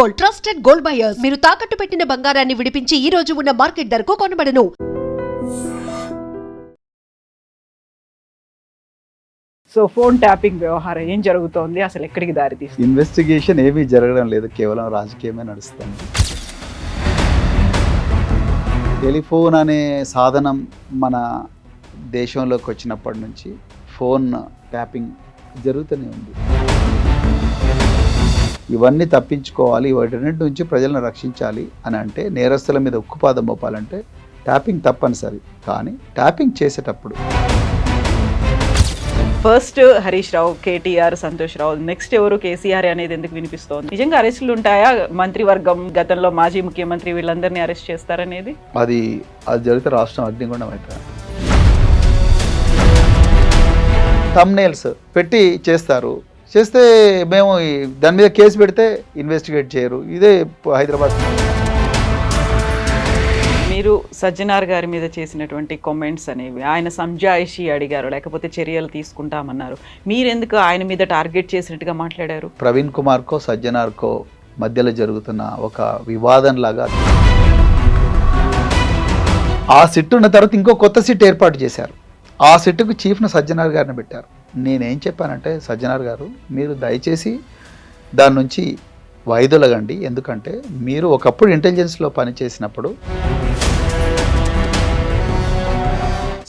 Gold, trusted gold buyers. మీరు తాకట్టు పెట్టిన బంగారాన్ని విడిపించి ఈ రోజు ఉన్న మార్కెట్ ధరకు కొనబడను. సో ఫోన్ ట్యాపింగ్ వ్యవహారం ఏం జరుగుతోంది, అసలు ఎక్కడికి దారి తీస్తుంది? ఇన్వెస్టిగేషన్ ఏమీ జరగడం లేదు, కేవలం రాజకీయమే నడుస్తుంది. టెలిఫోన్ అనే సాధనం మన దేశంలోకి వచ్చినప్పటి నుంచి ఫోన్ ట్యాపింగ్ జరుగుతూనే ఉంది. ఇవన్నీ తప్పించుకోవాలి, వాటన్నిటి నుంచి ప్రజలను రక్షించాలి అని అంటే, నేరస్తుల మీద ఉక్కుపాదం మోపాలంటే ట్యాపింగ్ తప్పనిసరి. కానీ ట్యాపింగ్ చేసేటప్పుడు ఫస్ట్ హరీష్ రావు, కేటీఆర్, సంతోష్ రావు, నెక్స్ట్ ఎవరు కేసీఆర్ అనేది ఎందుకు వినిపిస్తోంది? నిజంగా అరెస్టులు ఉంటాయా? మంత్రివర్గం, గతంలో మాజీ ముఖ్యమంత్రి వీళ్ళందరినీ అరెస్ట్ చేస్తారనేది అది జరిగితే రాష్ట్రం అగ్నిగుండం అవుతుంది. థంబ్నెయిల్స్ పెట్టి చేస్తారు, చేస్తే మేము దాని మీద కేసు పెడితే ఇన్వెస్టిగేట్ చేయరు. ఇదే హైదరాబాద్. మీరు సజ్జనార్ గారి మీద చేసినటువంటి కామెంట్స్ అనేవి, ఆయన సంజాయిషి అడిగారు, లేకపోతే చర్యలు తీసుకుంటామన్నారు. మీరెందుకు ఆయన మీద టార్గెట్ చేసినట్టుగా మాట్లాడారు? ప్రవీణ్ కుమార్కో సజ్జనార్కో మధ్యలో జరుగుతున్న ఒక వివాదం లాగా. ఆ సిట్ ఉన్న తర్వాత ఇంకో కొత్త సిట్ ఏర్పాటు చేశారు. ఆ సిట్కు చీఫ్ను సజ్జనార్ గారిని పెట్టారు. నేనేం చెప్పానంటే, సజ్జనార్ గారు మీరు దయచేసి దాని నుంచి వైదొలగండి. ఎందుకంటే మీరు ఒకప్పుడు ఇంటెలిజెన్స్లో పనిచేసినప్పుడు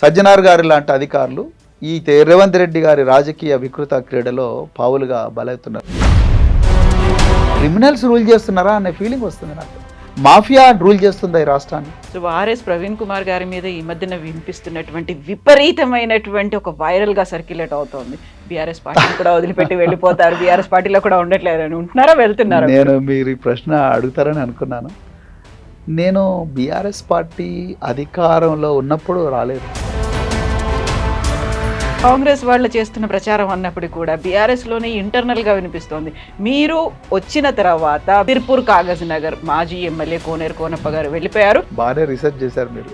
సజ్జనార్ గారి లాంటి అధికారులు ఈ రేవంత్ రెడ్డి గారి రాజకీయ వికృత క్రీడలో పావులుగా బలవుతున్నారు. క్రిమినల్స్ రూల్ చేస్తున్నారా అనే ఫీలింగ్ వస్తుంది నాకు. మాఫియా రూల్ చేస్తుందా ఈ రాష్ట్రాన్ని? సో ఆర్ఎస్ ప్రవీణ్ కుమార్ గారి మీద ఈ మధ్యన వినిపిస్తున్నటువంటి విపరీతమైనటువంటి ఒక వైరల్ గా సర్క్యులేట్ అవుతోంది. బీఆర్ఎస్ పార్టీ కూడా వదిలిపెట్టి వెళ్ళిపోతారు, బీఆర్ఎస్ పార్టీలో కూడా ఉండట్లేదు అని ఉంటున్నారా, వెళ్తున్నారా? నేను మీరు ఈ ప్రశ్న అడుగుతారని అనుకున్నాను. నేను బీఆర్ఎస్ పార్టీ అధికారంలో ఉన్నప్పుడు రాలేదు. కాంగ్రెస్ వాళ్ళు చేస్తున్న ప్రచారం అన్నప్పుడు కూడా బీఆర్ఎస్ లోనే ఇంటర్నల్ గా వినిపిస్తోంది. మీరు వచ్చిన తర్వాత తిరుపూర్ కాగజ్ నగర్ మాజీ ఎమ్మెల్యే కోనేరు కోనప్ప గారు వెళ్ళిపోయారు. బాగానే రీసెర్చ్ చేశారు మీరు.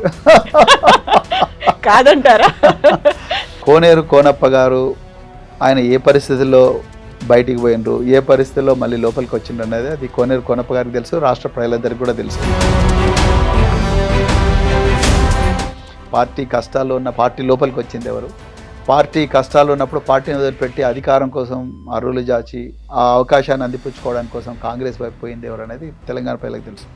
కాదంటారా? కోనేరు కోనప్ప గారు ఆయన ఏ పరిస్థితుల్లో బయటికి పోయినరు, ఏ పరిస్థితుల్లో మళ్ళీ లోపలికి వచ్చిండ్రు అనేది అది కోనేరు కోనప్ప గారికి తెలుసు, రాష్ట్ర ప్రజలందరికీ కూడా తెలుసు. పార్టీ కష్టాల్లో ఉన్న పార్టీ లోపలికి వచ్చింది ఎవరు? పార్టీ కష్టాలు ఉన్నప్పుడు పార్టీని వదిలిపెట్టి అధికారం కోసం అర్రులు జాచి ఆ అవకాశాన్ని అందిపుచ్చుకోవడానికి కోసం కాంగ్రెస్ వైపు పోయింది ఎవరు అనేది తెలంగాణ ప్రజలకు తెలుసు.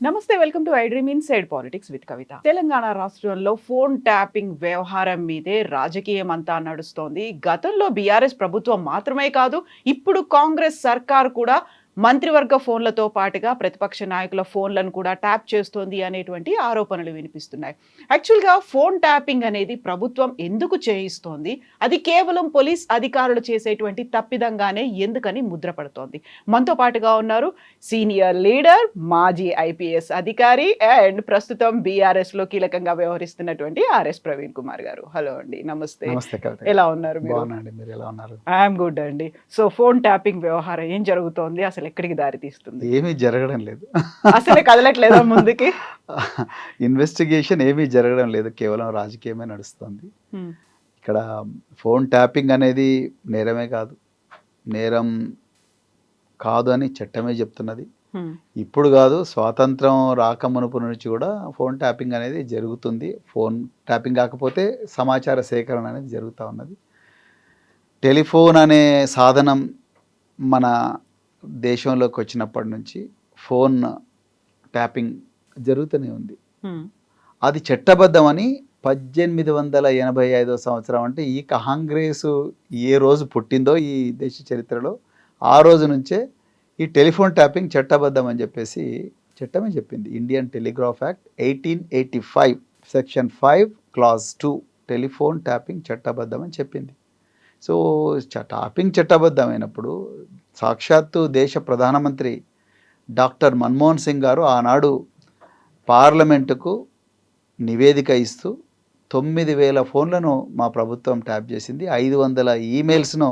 నమస్తే, welcome to iDream inside politics with Kavitha. Telangana రాష్ట్రంలో ఫోన్ ట్యాపింగ్ వ్యవహారం మీదే రాజకీయం అంతా నడుస్తోంది. గతంలో బీఆర్ఎస్ ప్రభుత్వం మాత్రమే కాదు, ఇప్పుడు కాంగ్రెస్ సర్కార్ కూడా మంత్రివర్గ ఫోన్లతో పాటుగా ప్రతిపక్ష నాయకుల ఫోన్లను కూడా ట్యాప్ చేస్తోంది అనేటువంటి ఆరోపణలు వినిపిస్తున్నాయి. యాక్చువల్గా ఫోన్ ట్యాపింగ్ అనేది ప్రభుత్వం ఎందుకు చేయిస్తోంది? అది కేవలం పోలీస్ అధికారులు చేసేటువంటి తప్పిదంగానే ఎందుకని ముద్రపడుతోంది? మనతో పాటుగా ఉన్నారు సీనియర్ లీడర్, మాజీ ఐపీఎస్ అధికారి అండ్ ప్రస్తుతం బీఆర్ఎస్ లో కీలకంగా వ్యవహరిస్తున్నటువంటి ఆర్ఎస్ ప్రవీణ్ కుమార్ గారు. హలో అండి, నమస్తే. ఎలా ఉన్నారు? ఐఎమ్ గుడ్ అండి. సో ఫోన్ ట్యాపింగ్ వ్యవహారం ఏం జరుగుతోంది, అసలు ఎక్కడికి దారి తీస్తుంది? ఏమీ జరగడం లేదు, అసలు కదలట్లేదా ముందుకి? ఇన్వెస్టిగేషన్ ఏమీ జరగడం లేదు, కేవలం రాజకీయమే నడుస్తుంది. ఇక్కడ ఫోన్ ట్యాపింగ్ అనేది నేరమే కాదు, నేరం కాదు అని చట్టమే చెప్తున్నది. ఇప్పుడు కాదు, స్వాతంత్రం రాకమునుపు నుంచి కూడా ఫోన్ ట్యాపింగ్ అనేది జరుగుతుంది. ఫోన్ ట్యాపింగ్ కాకపోతే సమాచార సేకరణ అనేది జరుగుతూ ఉన్నది. టెలిఫోన్ అనే సాధనం మన దేశంలోకి వచ్చినప్పటి నుంచి ఫోన్ ట్యాపింగ్ జరుగుతూనే ఉంది. అది చట్టబద్ధమని 1885 సంవత్సరం, అంటే ఈ కాంగ్రెస్ ఏ రోజు పుట్టిందో ఈ దేశ చరిత్రలో ఆ రోజు నుంచే ఈ టెలిఫోన్ ట్యాపింగ్ చట్టబద్ధం అని చెప్పేసి చట్టమే చెప్పింది. Indian Telegraph Act 1885 section 5 clause 2 telephone tapping చట్టబద్ధం అని చెప్పింది. సో ట్యాపింగ్ చట్టబద్ధమైనప్పుడు సాక్షాత్తు దేశ ప్రధానమంత్రి డాక్టర్ మన్మోహన్ సింగ్ గారు ఆనాడు పార్లమెంటుకు నివేదిక ఇస్తూ 9,000 ఫోన్లను మా ప్రభుత్వం ట్యాప్ చేసింది, 500 ఈమెయిల్స్ను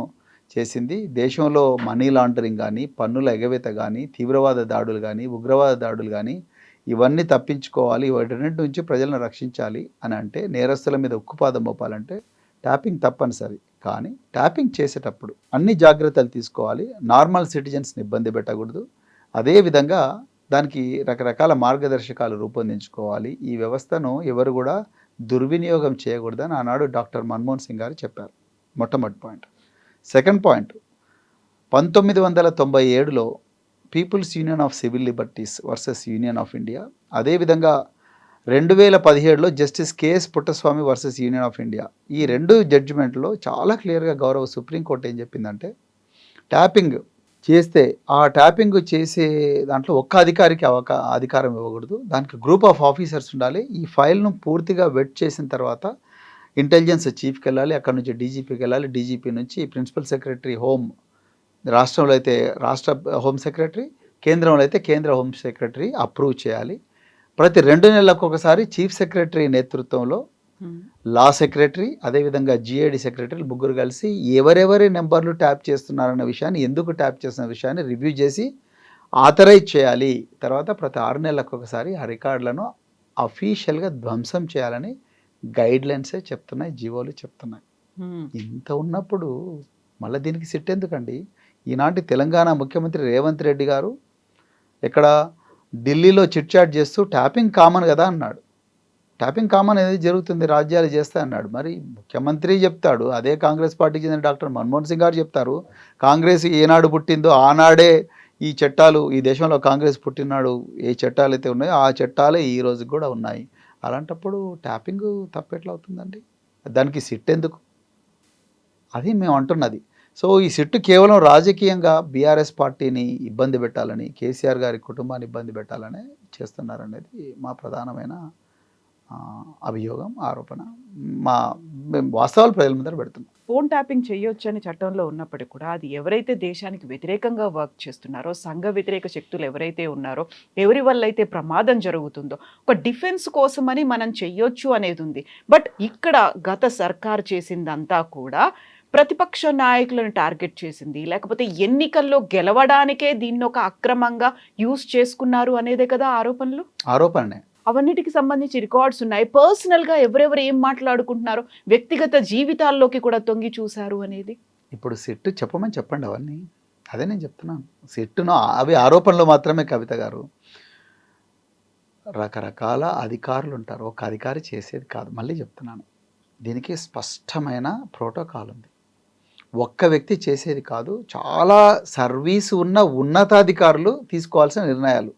చేసింది. దేశంలో మనీ లాండరింగ్ కానీ, పన్నుల ఎగవేత కానీ, తీవ్రవాద దాడులు కానీ, ఉగ్రవాద దాడులు కానీ ఇవన్నీ తప్పించుకోవాలి, వాటన్నిటి నుంచి ప్రజలను రక్షించాలి అని అంటే, నేరస్తుల మీద ఉక్కుపాదం మోపాలంటే ట్యాపింగ్ తప్పనిసరి. కానీ ట్యాపింగ్ చేసేటప్పుడు అన్ని జాగ్రత్తలు తీసుకోవాలి. నార్మల్ సిటిజన్స్ని ఇబ్బంది పెట్టకూడదు. అదేవిధంగా దానికి రకరకాల మార్గదర్శకాలు రూపొందించుకోవాలి. ఈ వ్యవస్థను ఎవరు కూడా దుర్వినియోగం చేయకూడదని ఆనాడు డాక్టర్ మన్మోహన్ సింగ్ గారు చెప్పారు. మొట్టమొదటి పాయింట్. సెకండ్ పాయింట్, 1997లో People's Union of Civil Liberties versus Union of India, అదేవిధంగా 2017లో justice KS Puttaswamy versus Union of India, ఈ రెండు జడ్జిమెంట్లో చాలా క్లియర్గా గౌరవ సుప్రీంకోర్టు ఏం చెప్పిందంటే, ట్యాపింగ్ చేస్తే ఆ ట్యాపింగ్ చేసే దాంట్లో ఒక్క అధికారికి అధికారం ఇవ్వకూడదు, దానికి గ్రూప్ ఆఫ్ ఆఫీసర్స్ ఉండాలి. ఈ ఫైల్ను పూర్తిగా వెట్ చేసిన తర్వాత ఇంటెలిజెన్స్ చీఫ్కి వెళ్ళాలి, అక్కడ నుంచి డీజీపీకి వెళ్ళాలి, డీజీపీ నుంచి ప్రిన్సిపల్ సెక్రటరీ హోమ్, రాష్ట్రంలో అయితే రాష్ట్ర హోమ్ సెక్రటరీ, కేంద్రంలో అయితే కేంద్ర హోమ్ సెక్రటరీ అప్రూవ్ చేయాలి. ప్రతి 2 నెలలకు ఒకసారి చీఫ్ సెక్రటరీ నేతృత్వంలో లా సెక్రటరీ, అదేవిధంగా జిఐడి సెక్రటరీ ముగ్గురు కలిసి ఎవరెవరి నెంబర్లు ట్యాప్ చేస్తున్నారన్న విషయాన్ని, ఎందుకు ట్యాప్ చేస్తున్న విషయాన్ని రివ్యూ చేసి ఆథరైజ్ చేయాలి. తర్వాత ప్రతి 6 నెలలకు ఒకసారి ఆ రికార్డులను అఫీషియల్గా ధ్వంసం చేయాలని గైడ్లైన్సే చెప్తున్నాయి, జీవోలు చెప్తున్నాయి. ఇంత ఉన్నప్పుడు మళ్ళీ దీనికి సిట్ ఎందుకండి? ఈనాటి తెలంగాణ ముఖ్యమంత్రి రేవంత్ రెడ్డి గారు ఇక్కడ ఢిల్లీలో చిట్ చాట్ చేస్తూ ట్యాపింగ్ కామన్ కదా అన్నాడు. ట్యాపింగ్ కామన్ అనేది జరుగుతుంది, రాజ్యాలు చేస్తా అన్నాడు. మరి ముఖ్యమంత్రి చెప్తాడు, అదే కాంగ్రెస్ పార్టీకి చెందిన డాక్టర్ మన్మోహన్ సింగ్ గారు చెప్తారు, కాంగ్రెస్ ఏనాడు పుట్టిందో ఆనాడే ఈ చట్టాలు, ఈ దేశంలో కాంగ్రెస్ పుట్టినాడు ఏ చట్టాలు అయితే ఉన్నాయో ఆ చట్టాలే ఈ రోజుకి కూడా ఉన్నాయి. అలాంటప్పుడు ట్యాపింగ్ తప్పెట్లా అవుతుందండి? దానికి సిట్ ఎందుకు? అది మేము అంటున్నది. సో ఈ సిట్టు కేవలం రాజకీయంగా బీఆర్ఎస్ పార్టీని ఇబ్బంది పెట్టాలని, కేసీఆర్ గారి కుటుంబాన్ని ఇబ్బంది పెట్టాలని చేస్తున్నారనేది మా ప్రధానమైన అభియోగం, ఆరోపణ. మేము వాస్తవాలు ప్రజల ముందర పెడుతున్నాం. ఫోన్ ట్యాపింగ్ చేయొచ్చు అని చట్టంలో ఉన్నప్పటికీ కూడా అది ఎవరైతే దేశానికి వ్యతిరేకంగా వర్క్ చేస్తున్నారో, సంఘ వ్యతిరేక శక్తులు ఎవరైతే ఉన్నారో, ఎవరి వల్ల అయితే ప్రమాదం జరుగుతుందో, ఒక డిఫెన్స్ కోసమని మనం చెయ్యొచ్చు అనేది ఉంది. బట్ ఇక్కడ గత సర్కార్ చేసిందంతా కూడా ప్రతిపక్ష నాయకులను టార్గెట్ చేసింది, లేకపోతే ఎన్నికల్లో గెలవడానికే దీన్ని ఒక అక్రమంగా యూజ్ చేసుకున్నారు అనేదే కదా ఆరోపణనే. అవన్నిటికి సంబంధించి రికార్డ్స్ ఉన్నాయి. పర్సనల్గా ఎవరెవరు ఏం మాట్లాడుకుంటున్నారో, వ్యక్తిగత జీవితాల్లోకి కూడా తొంగి చూశారు అనేది. ఇప్పుడు సిట్టు చెప్పమని చెప్పండి అవన్నీ. అదే నేను చెప్తున్నాను. సిట్టును అవి ఆరోపణలు మాత్రమే కవిత గారు. రకరకాల అధికారులు ఉంటారు, ఒక అధికారి చేసేది కాదు. మళ్ళీ చెప్తున్నాను, దీనికి స్పష్టమైన ప్రోటోకాల్ ఉంది. ఒక్క వ్యక్తి చేసేది కాదు, చాలా సర్వీసు ఉన్న ఉన్నతాధికారులు తీసుకోవాల్సిన నిర్ణయాలు.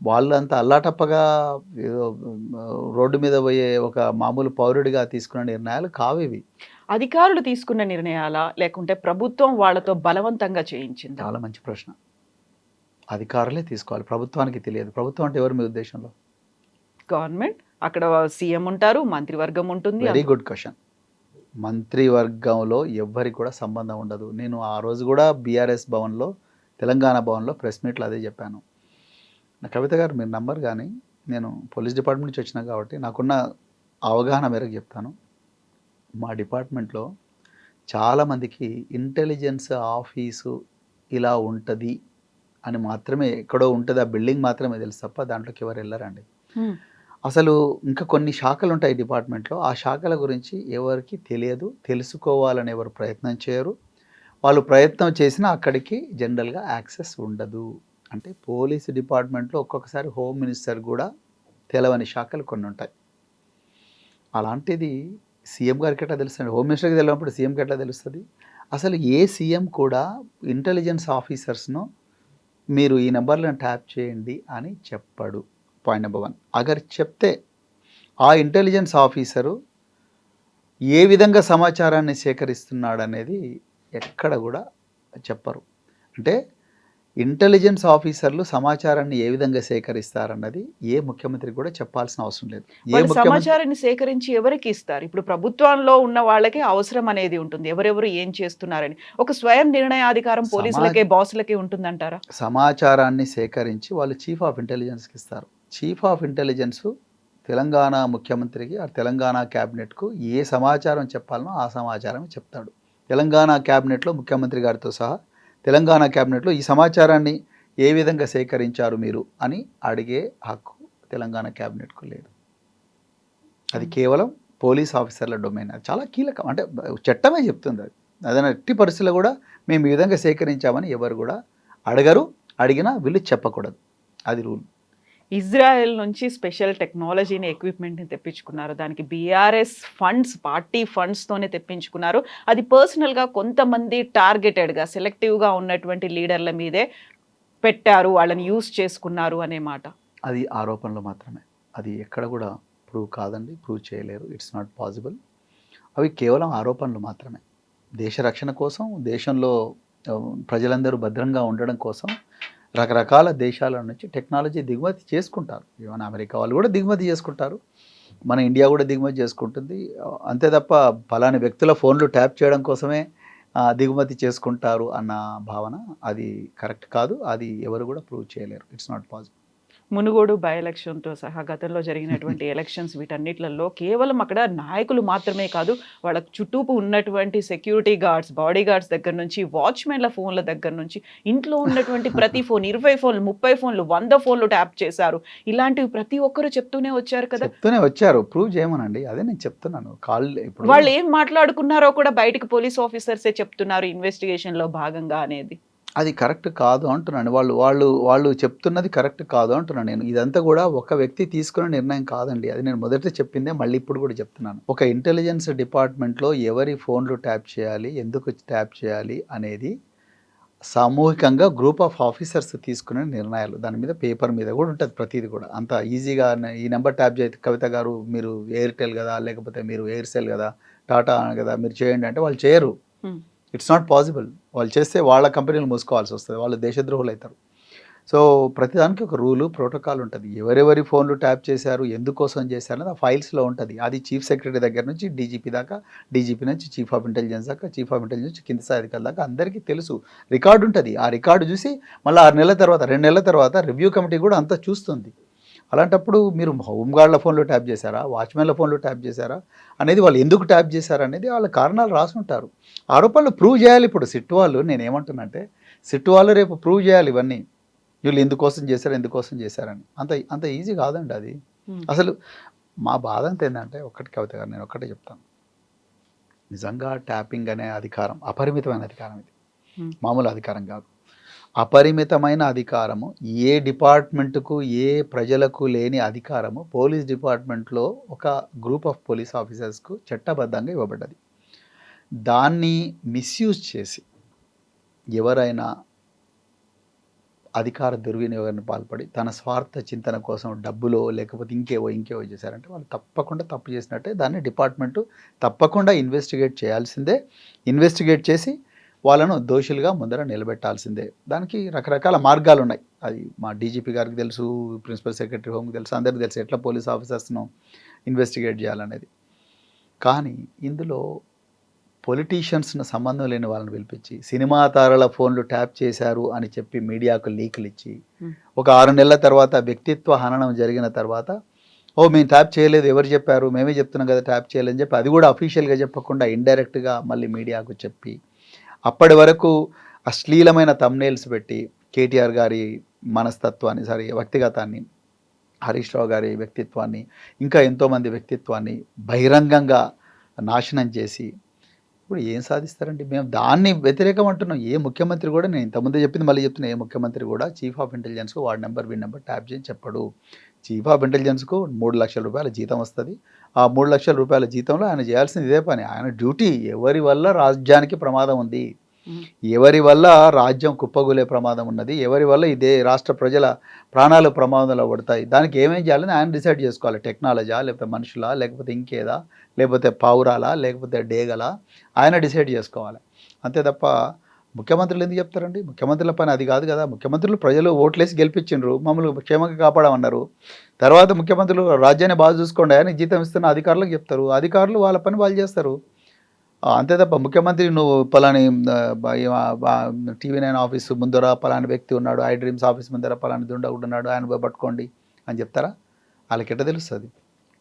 వాళ్ళు అంత అల్లాటప్పగా రోడ్డు మీద పోయే ఒక మామూలు పౌరుడిగా తీసుకున్న నిర్ణయాలు కావు ఇవి. అధికారులు తీసుకున్న నిర్ణయాలా, లేకుంటే ప్రభుత్వం వాళ్ళతో బలవంతంగా చేయించింది? చాలా మంచి ప్రశ్న. అధికారులే తీసుకోవాలి, ప్రభుత్వానికి తెలియదు. ప్రభుత్వం అంటే ఎవరు మీ ఉద్దేశంలో? గవర్నమెంట్, అక్కడ సీఎం ఉంటారు, మంత్రివర్గం ఉంటుంది. Very good question. మంత్రివర్గంలో ఎవ్వరికి కూడా సంబంధం ఉండదు. నేను ఆ రోజు కూడా బీఆర్ఎస్ భవన్లో, తెలంగాణ భవన్లో ప్రెస్ మీట్లో అదే చెప్పాను. నా కవిత గారు మీరు నంబర్, కానీ నేను పోలీస్ డిపార్ట్మెంట్ నుంచి వచ్చినా కాబట్టి నాకున్న అవగాహన మేరకు చెప్తాను. మా డిపార్ట్మెంట్లో చాలామందికి ఇంటెలిజెన్స్ ఆఫీసు ఇలా ఉంటుంది అని మాత్రమే, ఎక్కడో ఉంటుంది ఆ బిల్డింగ్ మాత్రమే తెలుసు తప్ప దాంట్లోకి ఎవరు వెళ్ళరండి. అసలు ఇంకా కొన్ని శాఖలు ఉంటాయి డిపార్ట్మెంట్లో, ఆ శాఖల గురించి ఎవరికి తెలియదు, తెలుసుకోవాలని ఎవరు ప్రయత్నం చేయరు. వాళ్ళు ప్రయత్నం చేసినా అక్కడికి జనరల్గా యాక్సెస్ ఉండదు. అంటే పోలీసు డిపార్ట్మెంట్లో ఒక్కొక్కసారి హోమ్ మినిస్టర్ కూడా తెలవని శాఖలు కొన్ని ఉంటాయి. అలాంటిది సీఎం గారికి ఎట్లా తెలుస్తుంది? హోమ్ మినిస్టర్కి తెలియనప్పుడు సీఎంకి ఎట్లా తెలుస్తుంది? అసలు ఏ సీఎం కూడా ఇంటెలిజెన్స్ ఆఫీసర్స్ను మీరు ఈ నెంబర్లను ట్యాప్ చేయండి అని చెప్పడు. Point number 1. అగర్ చెప్తే ఆ ఇంటెలిజెన్స్ ఆఫీసరు ఏ విధంగా సమాచారాన్ని సేకరిస్తున్నాడు అనేది ఎక్కడ కూడా చెప్పరు. అంటే ఇంటెలిజెన్స్ ఆఫీసర్లు సమాచారాన్ని ఏ విధంగా సేకరిస్తారన్నది ఏ ముఖ్యమంత్రి కూడా చెప్పాల్సిన అవసరం లేదు. సమాచారాన్ని సేకరించి ఎవరికి ఇస్తారు? ఇప్పుడు ప్రభుత్వంలో ఉన్న వాళ్ళకి అవసరం అనేది ఉంటుంది, ఎవరెవరు ఏం చేస్తున్నారని. ఒక స్వయం నిర్ణయాధికారం పోలీసులకే, బాసులకే ఉంటుందంటారా? సమాచారాన్ని సేకరించి వాళ్ళు చీఫ్ ఆఫ్ ఇంటెలిజెన్స్కి ఇస్తారు. చీఫ్ ఆఫ్ ఇంటెలిజెన్స్ తెలంగాణ ముఖ్యమంత్రికి, ఆ తెలంగాణ క్యాబినెట్కు ఏ సమాచారం చెప్పాలనో ఆ సమాచారం చెప్తాడు. తెలంగాణ క్యాబినెట్లో ముఖ్యమంత్రి గారితో సహా తెలంగాణ క్యాబినెట్లో ఈ సమాచారాన్ని ఏ విధంగా సేకరించారు మీరు అని అడిగే హక్కు తెలంగాణ క్యాబినెట్కు లేదు. అది కేవలం పోలీస్ ఆఫీసర్ల డొమైన్. అది చాలా కీలకం. అంటే చట్టమే చెప్తుంది అది. అదైనా ఎట్టి పరిస్థితుల్లో కూడా మేము ఈ విధంగా సేకరించామని ఎవరు కూడా అడగరు, అడిగినా వీళ్ళు చెప్పకూడదు. అది రూల్. ఇజ్రాయెల్ నుంచి స్పెషల్ టెక్నాలజీని ఎక్విప్మెంట్ని తెప్పించుకున్నారు. దానికి బీఆర్ఎస్ ఫండ్స్, పార్టీ ఫండ్స్తోనే తెప్పించుకున్నారు. అది పర్సనల్గా కొంతమంది టార్గెటెడ్గా సెలెక్టివ్గా ఉన్నటువంటి లీడర్ల మీదే పెట్టారు, వాళ్ళని యూజ్ చేసుకున్నారు అనే మాట. అది ఆరోపణలు మాత్రమే. అది ఎక్కడ కూడా ప్రూవ్ కాదండి, ప్రూవ్ చేయలేరు. It's not possible. అవి కేవలం ఆరోపణలు మాత్రమే. దేశ రక్షణ కోసం, దేశంలో ప్రజలందరూ భద్రంగా ఉండడం కోసం రకరకాల దేశాల నుంచి టెక్నాలజీ దిగుమతి చేసుకుంటారు. ఈవెన్ అమెరికా వాళ్ళు కూడా దిగుమతి చేసుకుంటారు, మన ఇండియా కూడా దిగుమతి చేసుకుంటుంది. అంతే తప్ప పలాని వ్యక్తుల ఫోన్లు ట్యాప్ చేయడం కోసమే దిగుమతి చేసుకుంటారు అన్న భావన అది కరెక్ట్ కాదు. అది ఎవరు కూడా ప్రూవ్ చేయలేరు. It's not possible. Munugode by ఎలక్షన్తో సహా గతంలో జరిగినటువంటి ఎలక్షన్స్ వీటన్నిటిలలో కేవలం అక్కడ నాయకులు మాత్రమే కాదు, వాళ్ళ చుట్టూపు ఉన్నటువంటి సెక్యూరిటీ గార్డ్స్, బాడీ గార్డ్స్ దగ్గర నుంచి, వాచ్మెన్ల ఫోన్ల దగ్గర నుంచి, ఇంట్లో ఉన్నటువంటి ప్రతి ఫోన్ 20 ఫోన్లు, 30 ఫోన్లు, 100 ఫోన్లు ట్యాప్ చేశారు. ఇలాంటివి ప్రతి ఒక్కరు చెప్తూనే వచ్చారు కదా. చెప్తూనే వచ్చారు. ప్రూవ్ చేయమనండి. అదే నేను చెప్తున్నాను. ఇప్పుడు వాళ్ళు ఏం మాట్లాడుకున్నారో కూడా బయటకు పోలీస్ ఆఫీసర్సే చెప్తున్నారు ఇన్వెస్టిగేషన్లో భాగంగా అనేది. అది కరెక్ట్ కాదు అంటున్నాను. వాళ్ళు చెప్తున్నది కరెక్ట్ కాదు అంటున్నాను నేను. ఇదంతా కూడా ఒక వ్యక్తి తీసుకునే నిర్ణయం కాదండి. అది నేను మొదట చెప్పిందే మళ్ళీ ఇప్పుడు కూడా చెప్తున్నాను. ఒక ఇంటెలిజెన్స్ డిపార్ట్మెంట్లో ఎవరి ఫోన్లు ట్యాప్ చేయాలి, ఎందుకు ట్యాప్ చేయాలి అనేది సామూహికంగా గ్రూప్ ఆఫ్ ఆఫీసర్స్ తీసుకునే నిర్ణయాలు. దాని మీద పేపర్ మీద కూడా ఉంటుంది ప్రతిదీ కూడా. అంత ఈజీగా ఈ నెంబర్ ట్యాప్ చేస్తే కవిత గారు మీరు ఎయిర్టెల్ కదా, లేకపోతే మీరు ఎయిర్సెల్ కదా, టాటా కదా, మీరు చేయండి అంటే వాళ్ళు చేయరు. It's not possible. వాళ్ళు చేస్తే వాళ్ళ కంపెనీలు మూసుకోవాల్సి వస్తుంది, వాళ్ళు దేశద్రోహులు అవుతారు. సో ప్రతిదానికి ఒక రూలు, ప్రోటోకాల్ ఉంటుంది. ఎవరెవరి ఫోన్లు ట్యాప్ చేశారు, ఎందుకోసం చేశారు అనేది ఆ ఫైల్స్లో ఉంటుంది. అది చీఫ్ సెక్రటరీ దగ్గర నుంచి డీజీపీ దాకా, డీజీపీ నుంచి చీఫ్ ఆఫ్ ఇంటెలిజెన్స్ దాకా, చీఫ్ ఆఫ్ ఇంటెలిజెన్స్ నుంచి కింది స్థాయి అధికారుల దాకా అందరికీ తెలుసు. రికార్డు ఉంటుంది. ఆ రికార్డు చూసి మళ్ళీ 6 నెలల తర్వాత, 2 నెలల తర్వాత రివ్యూ కమిటీ కూడా అంతా చూస్తుంది. అలాంటప్పుడు మీరు హోంగార్డ్ల ఫోన్లో ట్యాప్ చేశారా, వాచ్మెన్ల ఫోన్లో ట్యాప్ చేశారా అనేది, వాళ్ళు ఎందుకు ట్యాప్ చేశారు అనేది వాళ్ళ కారణాలు రాసుంటారు. ఆరోపణలు ప్రూవ్ చేయాలి. ఇప్పుడు సిట్ వాళ్ళు, నేనేమంటున్నానంటే సిట్ వాళ్ళు రేపు ప్రూవ్ చేయాలి ఇవన్నీ, వీళ్ళు ఎందుకోసం చేశారని. అంత ఈజీ కాదండి అది. అసలు మా బాధ అంత ఏంటంటే, ఒకటి కవిత గారు, నేను ఒక్కటే చెప్తాను. నిజంగా ట్యాపింగ్ అనే అధికారం అపరిమితమైన అధికారం. ఇది మామూలు అధికారం కాదు. అపరిమితమైన అధికారము. ఏ డిపార్ట్మెంట్కు, ఏ ప్రజలకు లేని అధికారము పోలీస్ డిపార్ట్మెంట్లో ఒక గ్రూప్ ఆఫ్ పోలీస్ ఆఫీసర్స్కు చట్టబద్ధంగా ఇవ్వబడ్డది. దాన్ని మిస్యూజ్ చేసి ఎవరైనా అధికార దుర్వినియోగాన్ని పాల్పడి తన స్వార్థ చింతన కోసం డబ్బులో లేకపోతే ఇంకేవో చేశారంటే వాళ్ళు తప్పకుండా తప్పు చేసినట్టే. దాన్ని డిపార్ట్మెంటు తప్పకుండా ఇన్వెస్టిగేట్ చేయాల్సిందే. ఇన్వెస్టిగేట్ చేసి వాళ్ళను దోషులుగా ముందర నిలబెట్టాల్సిందే. దానికి రకరకాల మార్గాలు ఉన్నాయి. అది మా డీజీపీ గారికి తెలుసు, ప్రిన్సిపల్ సెక్రటరీ హోమ్కి తెలుసు, అందరికీ తెలుసు ఎట్లా పోలీస్ ఆఫీసర్స్ను ఇన్వెస్టిగేట్ చేయాలనేది. కానీ ఇందులో పొలిటీషియన్స్ను సంబంధం లేని వాళ్ళని పిలిపించి సినిమా తారల ఫోన్లు ట్యాప్ చేశారు అని చెప్పి మీడియాకు లీకులు ఇచ్చి ఒక 6 నెలల తర్వాత వ్యక్తిత్వ హననం జరిగిన తర్వాత, మేము ట్యాప్ చేయలేదు, ఎవరు చెప్పారు, మేమే చెప్తున్నాం కదా ట్యాప్ చేయలేదని చెప్పి అది కూడా అఫీషియల్గా చెప్పకుండా ఇండైరెక్ట్గా మళ్ళీ మీడియాకు చెప్పి అప్పటి వరకు అశ్లీలమైన థంబ్నెయిల్స్ పెట్టి కేటీఆర్ గారి మనస్తత్వాన్ని, వ్యక్తిగతాన్ని, హరీష్ రావు గారి వ్యక్తిత్వాన్ని, ఇంకా ఎంతోమంది వ్యక్తిత్వాన్ని బహిరంగంగా నాశనం చేసి ఇప్పుడు ఏం సాధిస్తారండి? మేము దాన్ని వ్యతిరేకం అంటున్నాం. ఏ ముఖ్యమంత్రి కూడా, నేను ఇంతకుముందే చెప్పింది మళ్ళీ చెప్తున్నా, ఏ ముఖ్యమంత్రి కూడా చీఫ్ ఆఫ్ ఇంటెలిజెన్స్కు వాడి నెంబర్ వీడి నెంబర్ ట్యాప్ చేయని చెప్పడు. చీఫ్ ఆఫ్ ఇంటెలిజెన్స్కు 3 లక్షల రూపాయల జీతం వస్తుంది. ఆ 3 లక్షల రూపాయల జీతంలో ఆయన చేయాల్సింది ఇదే పని. ఆయన డ్యూటీ. ఎవరి వల్ల రాజ్యానికి ప్రమాదం ఉంది, ఎవరి వల్ల రాజ్యం కుప్పగూలే ప్రమాదం ఉన్నది, ఎవరి వల్ల ఇదే రాష్ట్ర ప్రజల ప్రాణాలు ప్రమాదంలో పడతాయి, దానికి ఏమేం చేయాలని ఆయన డిసైడ్ చేసుకోవాలి. టెక్నాలజా, లేకపోతే మనుషులా, లేకపోతే ఇంకేదా, లేకపోతే పౌరాలా, లేకపోతే డేగలా, ఆయన డిసైడ్ చేసుకోవాలి. అంతే తప్ప ముఖ్యమంత్రులు ఎందుకు చెప్తారండి? ముఖ్యమంత్రుల పని అది కాదు కదా. ముఖ్యమంత్రులు ప్రజలు ఓట్లేసి గెలిపించిండ్రు, మమ్మల్ని క్షేమంగా కాపాడమన్నారు. తర్వాత ముఖ్యమంత్రులు రాజ్యాన్ని బాగా చూసుకోండి అని జీతం ఇస్తున్న అధికారులకు చెప్తారు. అధికారులు వాళ్ళ పని వాళ్ళు చేస్తారు. అంతే తప్ప ముఖ్యమంత్రి నువ్వు పలాని TV9 ఆఫీసు ముందర పలాని వ్యక్తి ఉన్నాడు, ఐ డ్రీమ్స్ ఆఫీస్ ముందర పలాని దుండగుడు ఉన్నాడు, ఆయన పట్టుకోండి అని చెప్తారా? వాళ్ళకి ఎట్ట తెలుస్తుంది?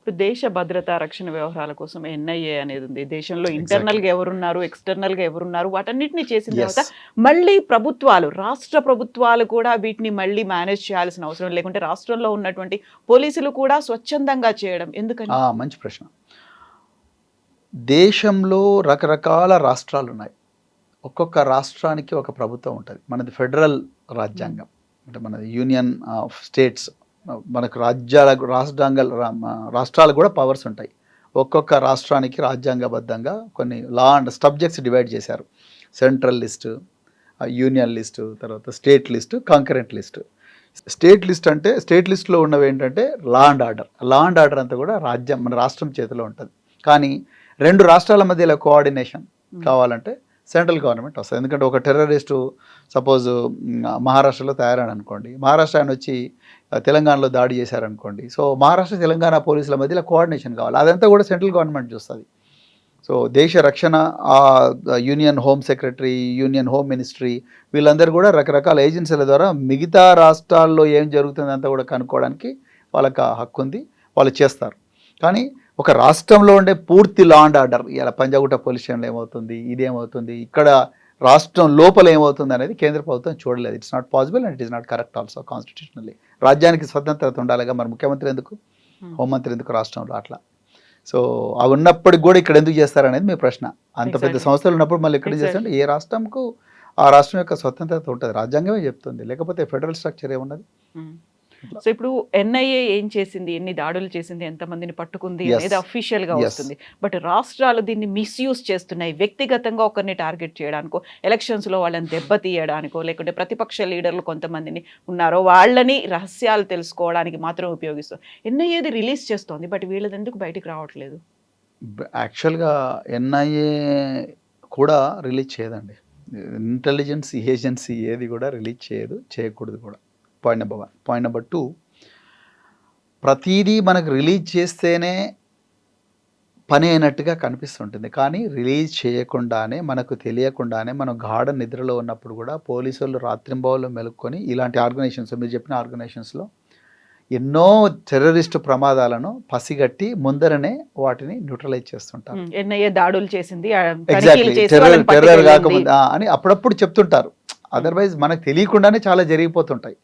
ఇప్పుడు దేశ భద్రతా రక్షణ వ్యవహారాల కోసం ఎన్ఐఏ అనేది ఉంది. దేశంలో ఇంటర్నల్ గా ఎవరున్నారు, ఎక్స్టర్నల్ గా ఎవరున్నారు, వాటన్నిటిని చేసిన తర్వాత మళ్ళీ ప్రభుత్వాలు, రాష్ట్ర ప్రభుత్వాలు కూడా వీటిని మళ్ళీ మేనేజ్ చేయాల్సిన అవసరం లేకుంటే రాష్ట్రంలో ఉన్నటువంటి పోలీసులు కూడా స్వచ్ఛందంగా చేయడం ఎందుకని? మంచి ప్రశ్న. దేశంలో రకరకాల రాష్ట్రాలు ఉన్నాయి. ఒక్కొక్క రాష్ట్రానికి ఒక ప్రభుత్వం ఉంటుంది. మనది ఫెడరల్ రాజ్యాంగం, అంటే మనది యూనియన్ ఆఫ్ స్టేట్స్. మనకు రాష్ట్రాలకు కూడా పవర్స్ ఉంటాయి. ఒక్కొక్క రాష్ట్రానికి రాజ్యాంగబద్ధంగా కొన్ని లా అండ్ సబ్జెక్ట్స్ డివైడ్ చేశారు. సెంట్రల్ లిస్టు, యూనియన్ లిస్టు, తర్వాత state list, concurrent list. State list అంటే స్టేట్ లిస్టులో ఉన్నవి ఏంటంటే లా అండ్ ఆర్డర్ అంతా కూడా మన రాష్ట్రం చేతిలో ఉంటుంది. కానీ రెండు రాష్ట్రాల మధ్యలో కోఆర్డినేషన్ కావాలంటే సెంట్రల్ గవర్నమెంట్ వస్తుంది. ఎందుకంటే ఒక టెర్రరిస్టు సపోజ్ మహారాష్ట్రలో తయారని అనుకోండి, మహారాష్ట్ర ఆయన వచ్చి తెలంగాణలో దాడి చేశారనుకోండి, సో మహారాష్ట్ర తెలంగాణ పోలీసుల మధ్యలో కోఆర్డినేషన్ కావాలి. అదంతా కూడా సెంట్రల్ గవర్నమెంట్ చూస్తుంది. సో దేశ రక్షణ, union home secretary, union home ministry, వీళ్ళందరూ కూడా రకరకాల ఏజెన్సీల ద్వారా మిగతా రాష్ట్రాల్లో ఏం జరుగుతుందంతా కూడా కనుక్కోవడానికి వాళ్ళకి హక్కు ఉంది, వాళ్ళు చేస్తారు. కానీ ఒక రాష్ట్రంలో ఉండే పూర్తి లా అండ్ ఆర్డర్, ఇలా పంజాగుట్ట పోలీస్ స్టేషన్లో ఏమవుతుంది, ఇదేమవుతుంది, ఇక్కడ రాష్ట్రం లోపల ఏమవుతుంది అనేది కేంద్ర ప్రభుత్వం చూడలేదు. It's not possible and it is not correct also constitutionally. రాజ్యానికి స్వతంత్రత ఉండాలిగా, మరి ముఖ్యమంత్రి ఎందుకు, హోంమంత్రి ఎందుకు రాష్ట్రంలో అట్లా? సో అవి ఉన్నప్పటికి కూడా ఇక్కడ ఎందుకు చేస్తారనేది మీ ప్రశ్న. అంత పెద్ద సంస్థలు ఉన్నప్పుడు మళ్ళీ ఇక్కడ చేస్తారంటే ఏ రాష్ట్రంకు ఆ రాష్ట్రం యొక్క స్వతంత్రత ఉంటుంది, రాజ్యాంగమే చెప్తుంది. లేకపోతే ఫెడరల్ స్ట్రక్చర్ ఏమున్నది? సో ఇప్పుడు ఎన్ఐఏ ఏం చేసింది, ఎన్ని దాడులు చేసింది, ఎంతమందిని పట్టుకుంది అనేది అఫీషియల్ గా వస్తుంది. బట్ రాష్ట్రాలు దీన్ని మిస్యూజ్ చేస్తున్నాయి. వ్యక్తిగతంగా ఒకరిని టార్గెట్ చేయడానికో, ఎలక్షన్స్ లో వాళ్ళని దెబ్బతీయడానికో, లేకుంటే ప్రతిపక్ష లీడర్లు కొంతమందిని ఉన్నారో వాళ్ళని రహస్యాలు తెలుసుకోవడానికి మాత్రం ఉపయోగిస్తుంది. ఎన్ఐఏది రిలీజ్ చేస్తోంది, బట్ వీళ్ళది ఎందుకు బయటికి రావట్లేదు? యాక్చువల్గా ఎన్ఐఏ కూడా రిలీజ్ చేయదండి. ఇంటెలిజెన్స్ ఏజెన్సీ ఏది కూడా రిలీజ్ చేయదు, చేయకూడదు కూడా. Point number 1. పాయింట్ నెంబర్ 2, ప్రతిదీ మనకు రిలీజ్ చేస్తేనే పని అయినట్టుగా కనిపిస్తుంటుంది. కానీ రిలీజ్ చేయకుండానే, మనకు తెలియకుండానే, మనం గాఢ నిద్రలో ఉన్నప్పుడు కూడా పోలీసులు రాత్రింబవళ్ళు మెలుక్కొని ఇలాంటి ఆర్గనైజేషన్స్, మీరు చెప్పిన ఆర్గనైజేషన్స్లో ఎన్నో టెర్రరిస్టు ప్రమాదాలను పసిగట్టి ముందరనే వాటిని న్యూట్రలైజ్ చేస్తుంటారు. ఎన్ఐఏ దాడులు చేసింది, ఎగ్జాక్ట్లీ, టెర్రర్ కాకముందు అని అప్పుడప్పుడు చెప్తుంటారు. అదర్వైజ్ మనకు తెలియకుండానే చాలా జరిగిపోతుంటాయి.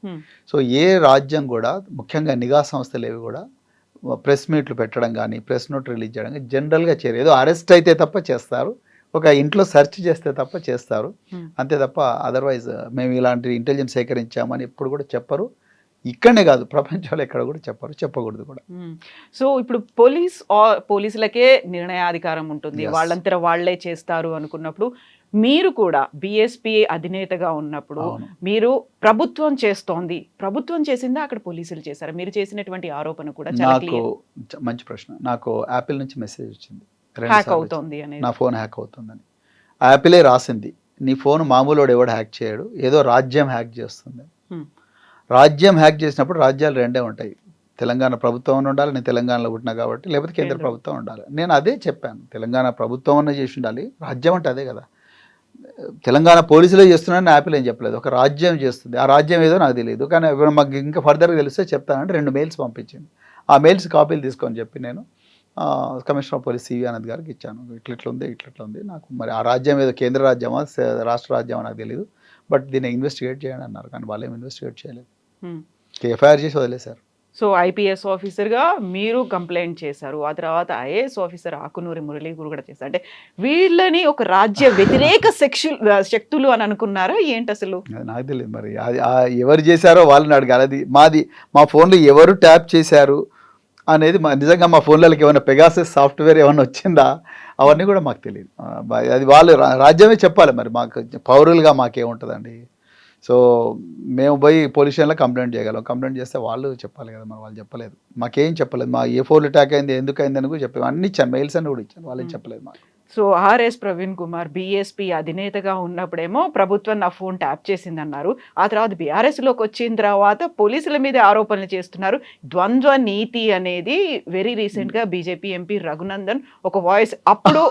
సో ఏ రాజ్యం కూడా, ముఖ్యంగా నిఘా సంస్థలు ఏవి కూడా ప్రెస్ మీట్లు పెట్టడం కానీ, ప్రెస్ నోట్ రిలీజ్ చేయడం కానీ జనరల్గా చేయరు. ఏదో అరెస్ట్ అయితే తప్ప చేస్తారు, ఒక ఇంట్లో సెర్చ్ చేస్తే తప్ప చేస్తారు, అంతే తప్ప అదర్వైజ్ మేము ఇలాంటి ఇంటెలిజెన్స్ సేకరించామని ఎప్పుడు కూడా చెప్పరు. ఇక్కడనే కాదు, ప్రపంచంలో ఎక్కడ కూడా చెప్పరు, చెప్పకూడదు కూడా. సో ఇప్పుడు పోలీసులకే నిర్ణయాధికారం ఉంటుంది, వాళ్ళంతా వాళ్లే చేస్తారు అనుకున్నప్పుడు, మీరు కూడా బిఎస్పీ అధినేతగా ఉన్నప్పుడు మీరు ప్రభుత్వం చేస్తోంది, ప్రభుత్వం చేసిందా అక్కడ పోలీసులు చేశారా? మీరు చేసినటువంటి ఆరోపణ కూడా నాకు మంచి ప్రశ్న. నాకు యాపిల్ నుంచి మెసేజ్ వచ్చింది, హ్యాక్ అవుతోంది అని, నా ఫోన్ హ్యాక్ అవుతుందని. యాపిలే రాసింది, నీ ఫోన్ మామూలు ఎవడు హ్యాక్ చేయడు, ఏదో రాజ్యం హ్యాక్ చేస్తుంది. రాజ్యం హ్యాక్ చేసినప్పుడు రాజ్యాలు రెండే ఉంటాయి, తెలంగాణ ప్రభుత్వం ఉండాలి, నేను తెలంగాణలో పుట్టినా కాబట్టి, లేకపోతే కేంద్ర ప్రభుత్వం ఉండాలి. నేను అదే చెప్పాను, తెలంగాణ ప్రభుత్వం అన్న చేసి ఉండాలి, రాజ్యం అంటే అదే కదా. తెలంగాణ పోలీసులే చేస్తున్నారని యాపిల్ ఏం చెప్పలేదు, ఒక రాజ్యం చేస్తుంది. ఆ రాజ్యం ఏదో నాకు తెలియదు, కానీ మాకు ఇంకా ఫర్దర్గా తెలిస్తే చెప్తానంటే 2 మెయిల్స్ పంపించింది. ఆ మెయిల్స్ కాపీలు తీసుకొని చెప్పి నేను commissioner of police C V Anand గారికి ఇచ్చాను. ఇట్లా ఉంది, నాకు మరి ఆ రాజ్యం ఏదో కేంద్ర రాజ్యమా రాష్ట్ర రాజ్యమా నాకు తెలియదు, బట్ దీన్ని ఇన్వెస్టిగేట్ చేయండి అన్నారు. కానీ వాళ్ళు ఏం ఇన్వెస్టిగేట్ చేయలేదు, ఎఫ్ఐఆర్ చేసి వదిలేశారు. సో ఐపీఎస్ ఆఫీసర్గా మీరు కంప్లైంట్ చేశారు, ఆ తర్వాత ఐఏఎస్ ఆఫీసర్ ఆకునూరి మురళీ కూడా చేశారు. అంటే వీళ్ళని ఒక రాజ్య వ్యతిరేక శక్తులు అని అనుకున్నారా ఏంటి అసలు? నాకు తెలియదు, మరి ఎవరు చేశారో వాళ్ళని అడగాలి. అది మా ఫోన్లో ఎవరు ట్యాప్ చేశారు అనేది నిజంగా మా ఫోన్లకి ఏమైనా పెగాసస్ సాఫ్ట్వేర్ ఏమైనా వచ్చిందా అవన్నీ కూడా మాకు తెలియదు. అది వాళ్ళు రాజ్యమే చెప్పాలి, మరి మాకు పౌరులుగా మాకేముంటుందండి. సో మేము పోయి పోలీస్ స్టేషన్లో కంప్లైంట్ చేయగలం, కంప్లైంట్ చేస్తే వాళ్ళు చెప్పాలి కదా, మరి వాళ్ళు చెప్పలేదు, మాకేం చెప్పలేదు. మా ఏ ఫోన్లు అటాక్ అయింది, ఎందుకు అయింది అని కూడా చెప్పాము, అన్ని ఇచ్చాను, మెయిల్స్ అన్ని కూడా ఇచ్చాను, వాళ్ళేం చెప్పలేదు మాకు. So RS Praveen Kumar BSP అధినేతగా ఉన్నప్పుడేమో ప్రభుత్వం నా ఫోన్ ట్యాప్ చేసిందన్నారు. ఆ తర్వాత బీఆర్ఎస్లోకి వచ్చిన తర్వాత పోలీసుల మీద ఆరోపణలు చేస్తున్నారు. ద్వంద్వ నీతి అనేది వెరీ రీసెంట్గా బీజేపీ ఎంపీ రఘునందన్ ఒక వాయిస్, అప్పుడు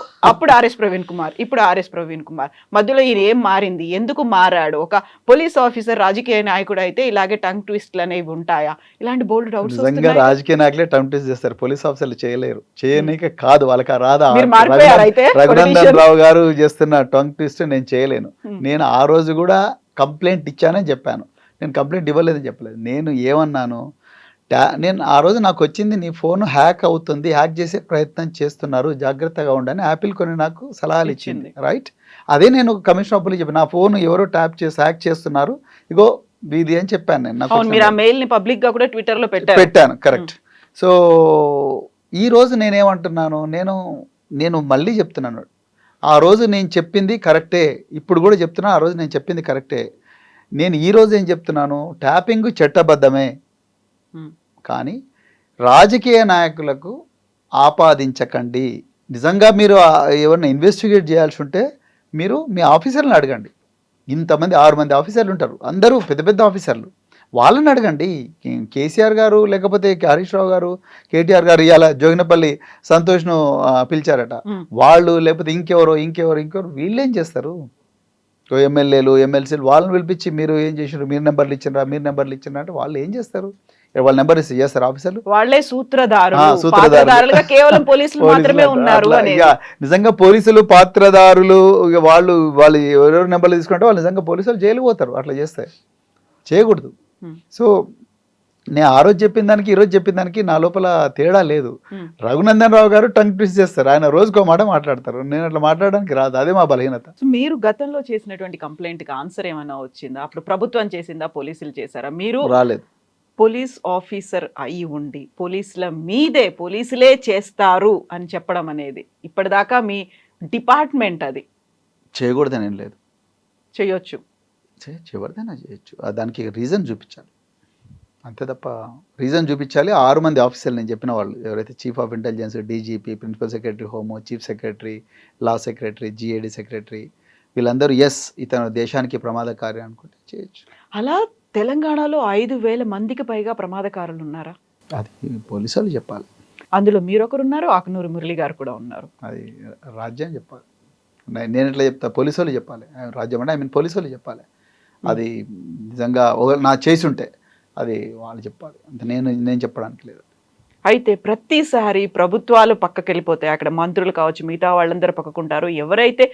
ఆర్ఎస్ ప్రవీణ్ కుమార్, ఇప్పుడు ఆర్ఎస్ ప్రవీణ్ కుమార్, మధ్యలో ఈయన ఏం మారింది, ఎందుకు మారాడు? ఒక పోలీస్ ఆఫీసర్ రాజకీయ నాయకుడు అయితే ఇలాగే టంగ్ ట్విస్ట్లు అనేవి ఉంటాయా? ఇలాంటి బోల్డ్ డౌట్స్ నిజంగా రాజకీయ నాయకులే టంగ్ ట్విస్ట్ చేస్తారు, పోలీస్ ఆఫీసర్లు చేయలేరు, చేయనీకే కాదు వాళ్ళకి రాదా. మీరు మారిపోయారు అయితే రఘునందన్ రావు గారు చేస్తున్న టంగ్ ట్విస్ట్ నేను చేయలేను. నేను ఆ రోజు కూడా కంప్లైంట్ ఇచ్చానని చెప్పాను, నేను కంప్లైంట్ ఇవ్వలేదని చెప్పలేదు. నేను ఏమన్నాను, నేను ఆ రోజు నాకు వచ్చింది నీ ఫోన్ హ్యాక్ అవుతుంది, హ్యాక్ చేసే ప్రయత్నం చేస్తున్నారు, జాగ్రత్తగా ఉండని యాపిల్ కొన్ని నాకు సలహాలు ఇచ్చింది, రైట్. అదే నేను కమిషనర్ ఆఫ్ పోలీస్ చెప్పి నా ఫోన్ ఎవరో ట్యాప్ చేసి హ్యాక్ చేస్తున్నారు, ఇగో ఇది అని చెప్పాను నేను. మీరు ఆ మెయిల్ ని పబ్లిక్ గా కూడా ట్విట్టర్ లో పెట్టాను, కరెక్ట్. సో ఈ రోజు నేనేమంటున్నాను, నేను మళ్ళీ చెప్తున్నాను, ఆ రోజు నేను చెప్పింది కరెక్టే, ఇప్పుడు కూడా చెప్తున్నా ఆ రోజు నేను చెప్పింది కరెక్టే. నేను ఈ రోజు ఏం చెప్తున్నాను, ట్యాపింగ్ చట్టబద్ధమే, కానీ రాజకీయ నాయకులకు ఆపాదించకండి. నిజంగా మీరు ఎవరిని ఇన్వెస్టిగేట్ చేయాల్సి ఉంటే మీరు మీ ఆఫీసర్లను అడగండి. ఇంతమంది 6 మంది ఆఫీసర్లు ఉంటారు, అందరూ పెద్ద పెద్ద ఆఫీసర్లు, వాళ్ళని అడగండి. కేసీఆర్ గారు లేకపోతే హరీష్ రావు గారు, కేటీఆర్ గారు ఇవాళ జోగినపల్లి సంతోష్ను పిలిచారట, వాళ్ళు లేకపోతే ఇంకెవరో వీళ్ళేం చేస్తారు? ఎమ్మెల్యేలు ఎమ్మెల్సీలు వాళ్ళని పిలిపించి మీరు ఏం చేసారు, మీరు నెంబర్లు ఇచ్చినరా అంటే వాళ్ళు ఏం చేస్తారు? వాళ్ళ నెంబర్ ఇస్తే చేస్తారు ఆఫీసర్లు? వాళ్ళే సూత్రధారులుగా కేవలం పోలీసులు మాత్రమే ఉన్నారు. నిజంగా పోలీసులు పాత్రదారులు, వాళ్ళు ఎవరెవరు నెంబర్లు తీసుకుంటే వాళ్ళు నిజంగా పోలీసులు జైలు పోతారు అట్లా చేస్తే. చేయకూడదు. సో నేను ఆ రోజు చెప్పిన దానికి ఈ రోజు చెప్పిన దానికి నా లోపల తేడా లేదు. రఘునందన్ రావు గారు టంగ్ ట్విస్ట్ చేస్తారు, ఆయన రోజుకో మాట మాట్లాడతారు, నేను అట్లా మాట్లాడడానికి రాదు, అదే మా బలహీనత. మీరు గతంలో చేసినటువంటి కంప్లైంట్ కి ఆన్సర్ ఏమైనా వచ్చిందా? అప్పుడు ప్రభుత్వం చేసిందా, పోలీసులు చేశారా? మీరు రాలేదు. పోలీస్ ఆఫీసర్ అయి ఉండి పోలీసుల మీదే పోలీసులే చేస్తారు అని చెప్పడం అనేది ఇప్పటిదాకా మీ డిపార్ట్మెంట్ అది చేయకూడదని ఏం లేదు, చేయొచ్చు, ఎవరిదైనా చేయొచ్చు, దానికి రీజన్ చూపించాలి అంతే తప్ప. రీజన్ చూపించాలి. 6 మంది ఆఫీసర్లు నేను చెప్పిన వాళ్ళు ఎవరైతే chief of intelligence, DGP, principal secretary home, chief secretary, law secretary, GAD secretary, వీళ్ళందరూ ఎస్ ఇతను దేశానికి ప్రమాదకారి అనుకుంటే చేయొచ్చు. అలా తెలంగాణలో 5,000 మందికి పైగా ప్రమాదకారులు ఉన్నారా? అది పోలీసు వాళ్ళు చెప్పాలి. అందులో మీరొకరు ఉన్నారు, ఆకునూరు మురళి గారు కూడా ఉన్నారు. అది రాజ్యం చెప్పాలి, నేను ఎట్లా చెప్తా, పోలీసు వాళ్ళు చెప్పాలి. రాజ్యం అంటే పోలీసు వాళ్ళు చెప్పాలి. అది నిజంగా నా చేసి ఉంటే అది వాళ్ళు చెప్పాలి, అంత నేను చెప్పడానికి లేదు. అయితే ప్రతిసారి ప్రభుత్వాలు పక్కకి వెళ్ళిపోతాయి, అక్కడ మంత్రులు కావచ్చు మిగతా వాళ్ళందరూ పక్కకుంటారు, ఎవరైతే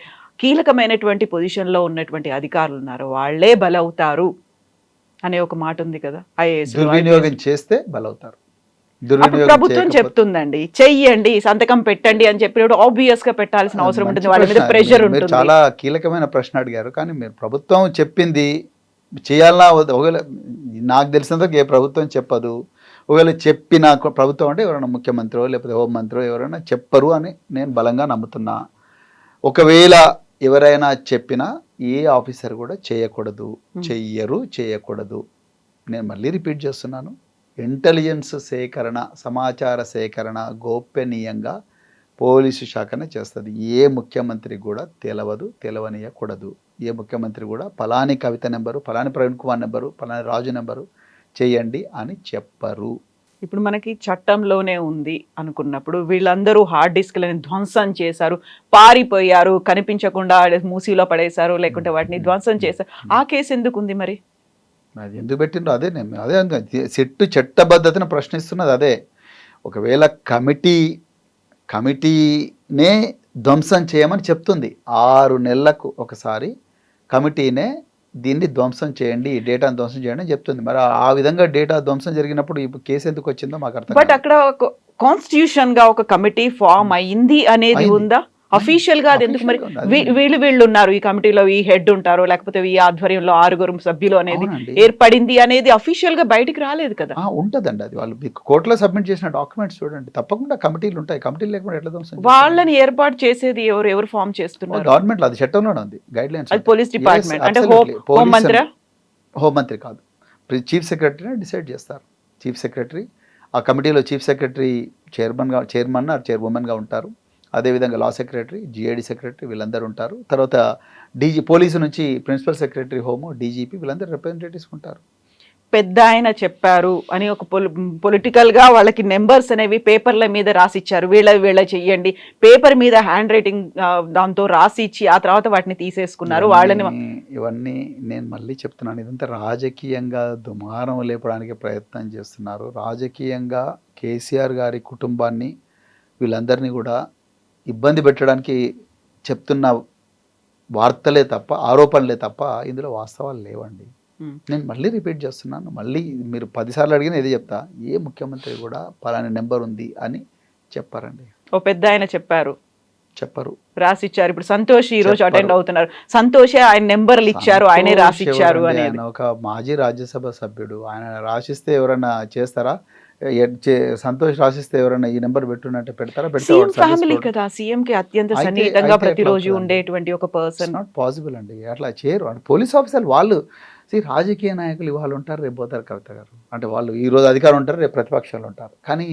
కీలకమైనటువంటి పొజిషన్లో ఉన్నటువంటి అధికారులు ఉన్నారో వాళ్ళే బలవుతారు అనే ఒక మాట ఉంది కదా. దుర్వినియోగం చేస్తే బలవుతారు. ప్రభుత్వం చెప్తుందండి చెయ్యండి, సంతకం పెట్టండి అని చెప్పినప్పుడు ఆబ్వియస్ గా పెట్టాల్సిన అవసరం ఉంటుంది, వాళ్ళ మీద ప్రెషర్ ఉంటుంది. చాలా కీలకమైన ప్రశ్న అడిగారు, కానీ మీరు ప్రభుత్వం చెప్పింది చేయాలన్నా, ఒకవేళ నాకు తెలిసినంత ఏ ప్రభుత్వం చెప్పదు, ఒకవేళ చెప్పిన ప్రభుత్వం అంటే ఎవరైనా ముఖ్యమంత్రి లేకపోతే హోంమంత్రి ఎవరైనా చెప్పరు అని నేను బలంగా నమ్ముతున్నా. ఒకవేళ ఎవరైనా చెప్పినా ఏ ఆఫీసర్ కూడా చేయకూడదు, చేయకూడదు. నేను మళ్ళీ రిపీట్ చేస్తున్నాను, ఇంటెలిజెన్స్ సేకరణ, సమాచార సేకరణ గోప్యనీయంగా పోలీసు శాఖనే చేస్తుంది. ఏ ముఖ్యమంత్రి కూడా తెలవనీయకూడదు. ఏ ముఖ్యమంత్రి కూడా ఫలాని కవిత నెంబరు, ఫలాని ప్రవీణ్ కుమార్ నెంబరు, ఫలాని రాజు నెంబరు చేయండి అని చెప్పరు. ఇప్పుడు మనకి చట్టంలోనే ఉంది అనుకున్నప్పుడు వీళ్ళందరూ హార్డ్ డిస్క్లని ధ్వంసం చేశారు, పారిపోయారు, కనిపించకుండా మూసీలో పడేశారు, లేకుంటే వాటిని ధ్వంసం చేశారు, ఆ కేసు ఎందుకు ఉంది మరి? అది ఎందుకు పెట్టిండ్రో అదే చట్టబద్ధతను ప్రశ్నిస్తున్నది అదే. ఒకవేళ కమిటీనే ధ్వంసం చేయమని చెప్తుంది, 6 నెలలకు ఒకసారి కమిటీనే దీన్ని ధ్వంసం చేయండి, డేటాను ధ్వంసం చేయండి అని చెప్తుంది. మరి ఆ విధంగా డేటా ధ్వంసం జరిగినప్పుడు ఈ కేసు ఎందుకు వచ్చిందో మాకు అర్థం. బట్ అక్కడ కాన్స్టిట్యూషన్ గా ఒక కమిటీ ఫామ్ అయింది అనేది ఉందా అఫీషియల్ గా? అది ఎందుకు మరి వీళ్ళు ఉన్నారు ఈ కమిటీలో, ఈ హెడ్ ఉంటారు, లేకపోతే ఈ ఆధ్వర్యంలో 6 సభ్యులు అనేది ఏర్పడింది అనేది అఫీషియల్ గా బయటికి రాలేదు కదా. ఉంటదండి, అది వాళ్ళు కోర్టులో సబ్మిట్ చేసిన డాక్యుమెంట్స్ చూడండి, తప్పకుండా కమిటీలు ఉంటాయి. కమిటీలు లేకుండా ఎట్లా ధ్వంసం? వాళ్ళని ఏర్పాటు చేసేది ఎవరు ఫామ్ చేస్తున్నారు? గవర్నమెంట్, అది చట్టంలోనే ఉంది, గైడ్ లైన్స్. అది పోలీస్ డిపార్ట్మెంట్ అంటే హోంమంత్రి కాదు, చీఫ్ సెక్రటరీని డిసైడ్ చేస్తారు. చీఫ్ సెక్రటరీ, ఆ కమిటీలో చీఫ్ సెక్రటరీ చైర్మన్ చైర్మన్గా ఉంటారు. అదేవిధంగా లా సెక్రటరీ, జిఐడి సెక్రటరీ వీళ్ళందరూ ఉంటారు. తర్వాత పోలీసు నుంచి ప్రిన్సిపల్ సెక్రటరీ హోము, డీజీపీ వీళ్ళందరూ రిప్రజెంటేటివ్స్ ఉంటారు. పెద్ద ఆయన చెప్పారు అని ఒక పొలిటికల్ గా వాళ్ళకి నెంబర్స్ అనేవి పేపర్ల మీద రాసిచ్చారు, వీళ్ళ చెయ్యండి, పేపర్ మీద హ్యాండ్ రైటింగ్ దాంతో రాసి ఇచ్చి ఆ తర్వాత వాటిని తీసేసుకున్నారు. వాళ్ళని ఇవన్నీ నేను మళ్ళీ చెప్తున్నాను, ఇదంతా రాజకీయంగా దుమారం లేపడానికి ప్రయత్నం చేస్తున్నారు. రాజకీయంగా కేసీఆర్ గారి కుటుంబాన్ని వీళ్ళందరినీ కూడా ఇబ్బంది పెట్టడానికి చెప్తున్న వార్తలే తప్ప, ఆరోపణలే తప్ప ఇందులో వాస్తవాలు లేవండి. నేను మళ్ళీ రిపీట్ చేస్తున్నాను, మళ్ళీ మీరు 10 సార్లు అడిగినా ఇదే చెప్తా, ఏ ముఖ్యమంత్రి కూడా పలానా నెంబర్ ఉంది అని చెప్పారండి. ఓ పెద్ద ఆయన చెప్పారు, చెప్పరు, రాసిచ్చారు. ఇప్పుడు సంతోష్ ఈ రోజు అటెండ్ అవుతున్నారు, సంతోషే ఆయన నెంబర్లు ఇచ్చారు, ఆయనే రాసిచ్చారు అని. ఆయన ఒక మాజీ రాజ్యసభ సభ్యుడు, ఆయన రాసిస్తే ఎవరైనా చేస్తారా? సంతోష్ రాసిస్తే ఎవరైనా ఈ నెంబర్ పెట్టునంటే పెడతారా? సీఎం ఫ్యామిలీ కదా, సీఎం కి అత్యంత సన్నిహితంగా ప్రతిరోజు ఉండేటువంటి ఒక పర్సన్. నాట్ పాసిబుల్ అండి, అట్లా చేయరు. పోలీస్ ఆఫీసర్లు వాళ్ళు రాజకీయ నాయకులు ఇవాళ ఉంటారు, రేపు పోతారు. కవిత గారు అంటే వాళ్ళు ఈ రోజు అధికారం ఉంటారు, రేపు ప్రతిపక్షాలు ఉంటారు. కానీ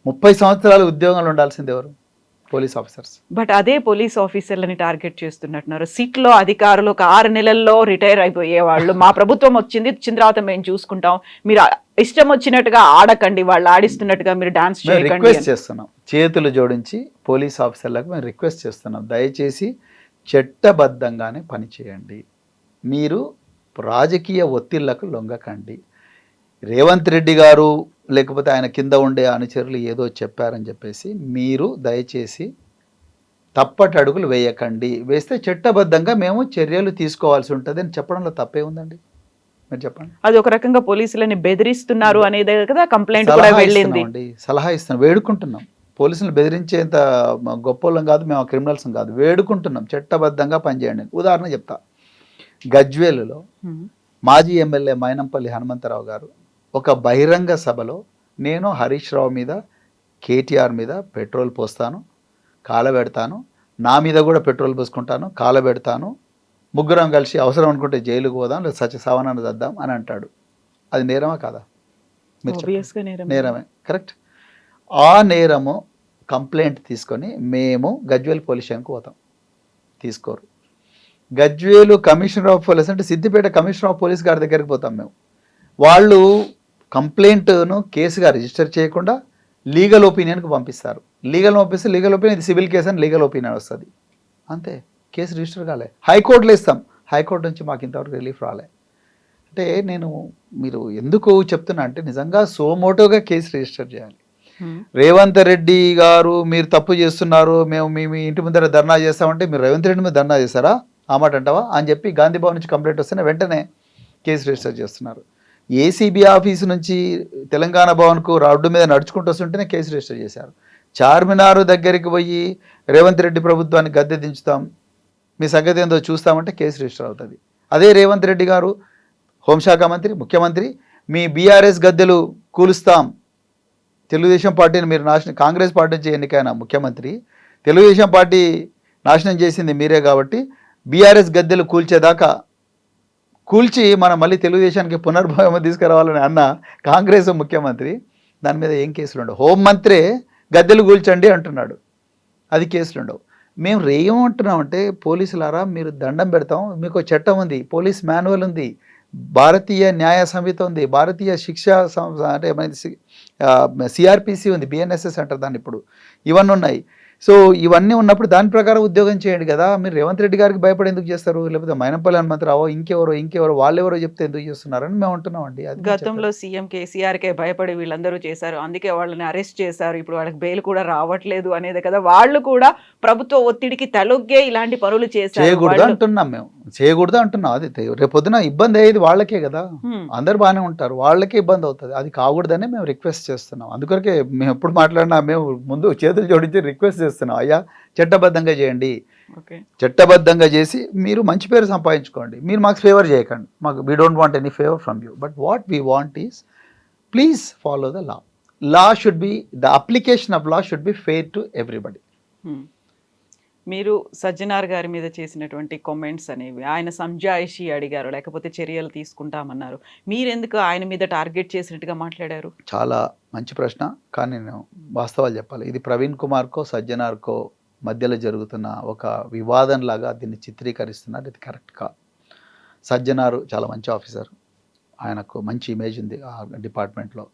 30 సంవత్సరాలు ఉద్యోగాలు ఉండాల్సింది ఎవరు? Police officers. బట్ అదే పోలీస్ ఆఫీసర్లని టార్గెట్ చేస్తున్నట్టున్నారు. సిట్లో అధికారులు ఒక 6 నెలల్లో రిటైర్ అయిపోయే వాళ్ళు, మా ప్రభుత్వం వచ్చింది తర్వాత మేము చూసుకుంటాం, మీరు ఇష్టం వచ్చినట్టుగా ఆడకండి, వాళ్ళు ఆడిస్తున్నట్టుగా మీరు డాన్స్ చేయకండి. రిక్వెస్ట్ చేస్తున్నాం, చేతులు జోడించి పోలీస్ ఆఫీసర్లకు మేము రిక్వెస్ట్ చేస్తున్నాం, దయచేసి చట్టబద్ధంగానే పనిచేయండి, మీరు రాజకీయ ఒత్తిళ్లకు లొంగకండి. రేవంత్ రెడ్డి గారు లేకపోతే ఆయన కింద ఉండే అనుచరులు ఏదో చెప్పారని చెప్పేసి మీరు దయచేసి తప్పటి అడుగులు వేయకండి, వేస్తే చట్టబద్ధంగా మేము చర్యలు తీసుకోవాల్సి ఉంటుంది అని చెప్పడంలో తప్పే ఉందండి? మీరు చెప్పండి. అది ఒక రకంగా పోలీసులని బెదిరిస్తున్నారు అనేది కదా కంప్లైంట్ కూడా వెళ్ళింది. సలహా ఇస్తున్నాం, వేడుకుంటున్నాం, పోలీసులు బెదిరించేంత గొప్పలం కాదు, మేము క్రిమినల్స్ కాదు, వేడుకుంటున్నాం చట్టబద్ధంగా పనిచేయండి. ఉదాహరణ చెప్తా, గజ్వేలులో మాజీ ఎమ్మెల్యే మైనంపల్లి హనుమంతరావు గారు ఒక బహిరంగ సభలో నేను హరీష్ రావు మీద, కేటీఆర్ మీద పెట్రోల్ పోస్తాను, కాలబెడతాను, నా మీద కూడా పెట్రోల్ పోసుకుంటాను, కాలబెడతాను, ముగ్గురం కలిసి అవసరం అనుకుంటే జైలుకు పోదాం, లేదా సత్య సావనాన్ని చద్దాం అని అంటాడు. అది నేరమా కాదా? నేరమే, కరెక్ట్. ఆ నేరము కంప్లైంట్ తీసుకొని మేము గజ్వేల్ పోలీస్ స్టేషన్కి పోతాం, తీసుకోరు. గజ్వేలు కమిషనర్ ఆఫ్ పోలీస్ అంటే సిద్దిపేట కమిషనర్ ఆఫ్ పోలీస్ గారి దగ్గరికి పోతాం మేము. వాళ్ళు కంప్లైంట్ను కేసుగా రిజిస్టర్ చేయకుండా లీగల్ ఒపీనియన్కి పంపిస్తారు. లీగల్ పంపిస్తే లీగల్ ఒపీనియన్, ఇది సివిల్ కేసు అని లీగల్ ఒపీనియన్ వస్తుంది, అంతే. కేసు రిజిస్టర్ కాలే, హైకోర్టులో ఇస్తాం, హైకోర్టు నుంచి మాకు ఇంతవరకు రిలీఫ్ రాలే. అంటే నేను మీరు ఎందుకు చెప్తున్నా అంటే నిజంగా సోమోటోగా కేసు రిజిస్టర్ చేయాలి. రేవంత్ రెడ్డి గారు మీరు తప్పు చేస్తున్నారు, మేము మీ ఇంటి ముందర ధర్నా చేస్తామంటే మీరు రేవంత్ రెడ్డి మీద ధర్నా చేస్తారా? ఆ మాట అంటావా అని చెప్పి గాంధీ భవన్ నుంచి కంప్లైంట్ వస్తేనే వెంటనే కేసు రిజిస్టర్ చేస్తున్నారు. ఏసీబీ ఆఫీసు నుంచి తెలంగాణ భవన్కు రోడ్డు మీద నడుచుకుంటూ వస్తుంటేనే కేసు రిజిస్టర్ చేశారు. చార్మినార్ దగ్గరికి పోయి రేవంత్ రెడ్డి ప్రభుత్వాన్ని గద్దె దించుతాం, మీ సంగతి ఏందో చూస్తామంటే కేసు రిజిస్టర్ అవుతుంది. అదే రేవంత్ రెడ్డి గారు హోంశాఖ మంత్రి, ముఖ్యమంత్రి, మీ బీఆర్ఎస్ గద్దెలు కూలుస్తాం, తెలుగుదేశం పార్టీని మీరు కాంగ్రెస్ పార్టీ నుంచి ఎన్నికైన ముఖ్యమంత్రి, తెలుగుదేశం పార్టీ నాశనం చేసింది మీరే కాబట్టి బీఆర్ఎస్ గద్దెలు కూల్చేదాకా కూల్చి మనం మళ్ళీ తెలుగుదేశానికి పునర్భవం తీసుకురావాలని అన్న కాంగ్రెస్ ముఖ్యమంత్రి, దాని మీద ఏం కేసులు ఉండవు. హోంమంత్రే గద్దెలు కూల్చండి అంటున్నాడు, అది కేసులు ఉండవు. మేము ఏమంటున్నామంటే పోలీసులారా మీరు దండం పెడతాం, మీకు చట్టం ఉంది, పోలీస్ మాన్యువల్ ఉంది, భారతీయ న్యాయ సంహిత ఉంది, భారతీయ శిక్షా అంటే సిఆర్పిసి ఉంది, బిఎన్ఎస్ఎస్ అంటారు దాన్ని ఇప్పుడు, ఇవన్నీ ఉన్నాయి. సో ఇవన్నీ ఉన్నప్పుడు దాని ప్రకారం ఉద్యోగం చేయండి కదా. మీరు రేవంత్ రెడ్డి గారికి భయపడి ఎందుకు చేస్తారు? లేకపోతే మైనంపల్లి హనుమంతరావు ఇంకెవరో వాళ్ళెవరో చెప్తే ఎందుకు చేస్తున్నారని మేము అంటున్నామండి. గతంలో సీఎం కేసీఆర్కే భయపడి వీళ్ళందరూ చేశారు, అందుకే వాళ్ళని అరెస్ట్ చేశారు, ఇప్పుడు వాళ్ళకి బెయిల్ కూడా రావట్లేదు అనేది కదా. వాళ్ళు కూడా ప్రభుత్వ ఒత్తిడికి తలొగ్గే ఇలాంటి పనులు చేయకూడదు అంటున్నాం మేము, చేయకూడదు అంటున్నాం. అది రేపొద్దున ఇబ్బంది అయ్యేది వాళ్ళకే కదా, అందరు బాగానే ఉంటారు, వాళ్ళకే ఇబ్బంది అవుతుంది, అది కాకూడదని మేము రిక్వెస్ట్ చేస్తున్నాం. అందుకొరకే మేము ఎప్పుడు మాట్లాడినా మేము ముందు చేతులు జోడించి రిక్వెస్ట్ చేస్తున్నాం, అయ్యా చట్టబద్ధంగా చేయండి, చట్టబద్ధంగా చేసి మీరు మంచి పేరు సంపాదించుకోండి, మీరు మాకు ఫేవర్ చేయకండి, మాకు we don't want any favour from you, but what we want is please follow the law. Law should be, the application of law should be fair to everybody. మీరు సజ్జనార్ గారి మీద చేసినటువంటి కామెంట్స్ అనేవి, ఆయన సంజాయిషి అడిగారు, లేకపోతే చర్యలు తీసుకుంటామన్నారు, మీరెందుకు ఆయన మీద టార్గెట్ చేసినట్టుగా మాట్లాడారు? చాలా మంచి ప్రశ్న, కానీ నేను వాస్తవాలు చెప్పాలి. ఇది ప్రవీణ్ కుమార్కో సజ్జనార్కో మధ్యలో జరుగుతున్న ఒక వివాదంలాగా దీన్ని చిత్రీకరిస్తున్నారు. ఇది కరెక్ట్ కాదు. సజ్జనారు చాలా మంచి ఆఫీసర్, ఆయనకు మంచి ఇమేజ్ ఉంది ఆ డిపార్ట్మెంట్లో.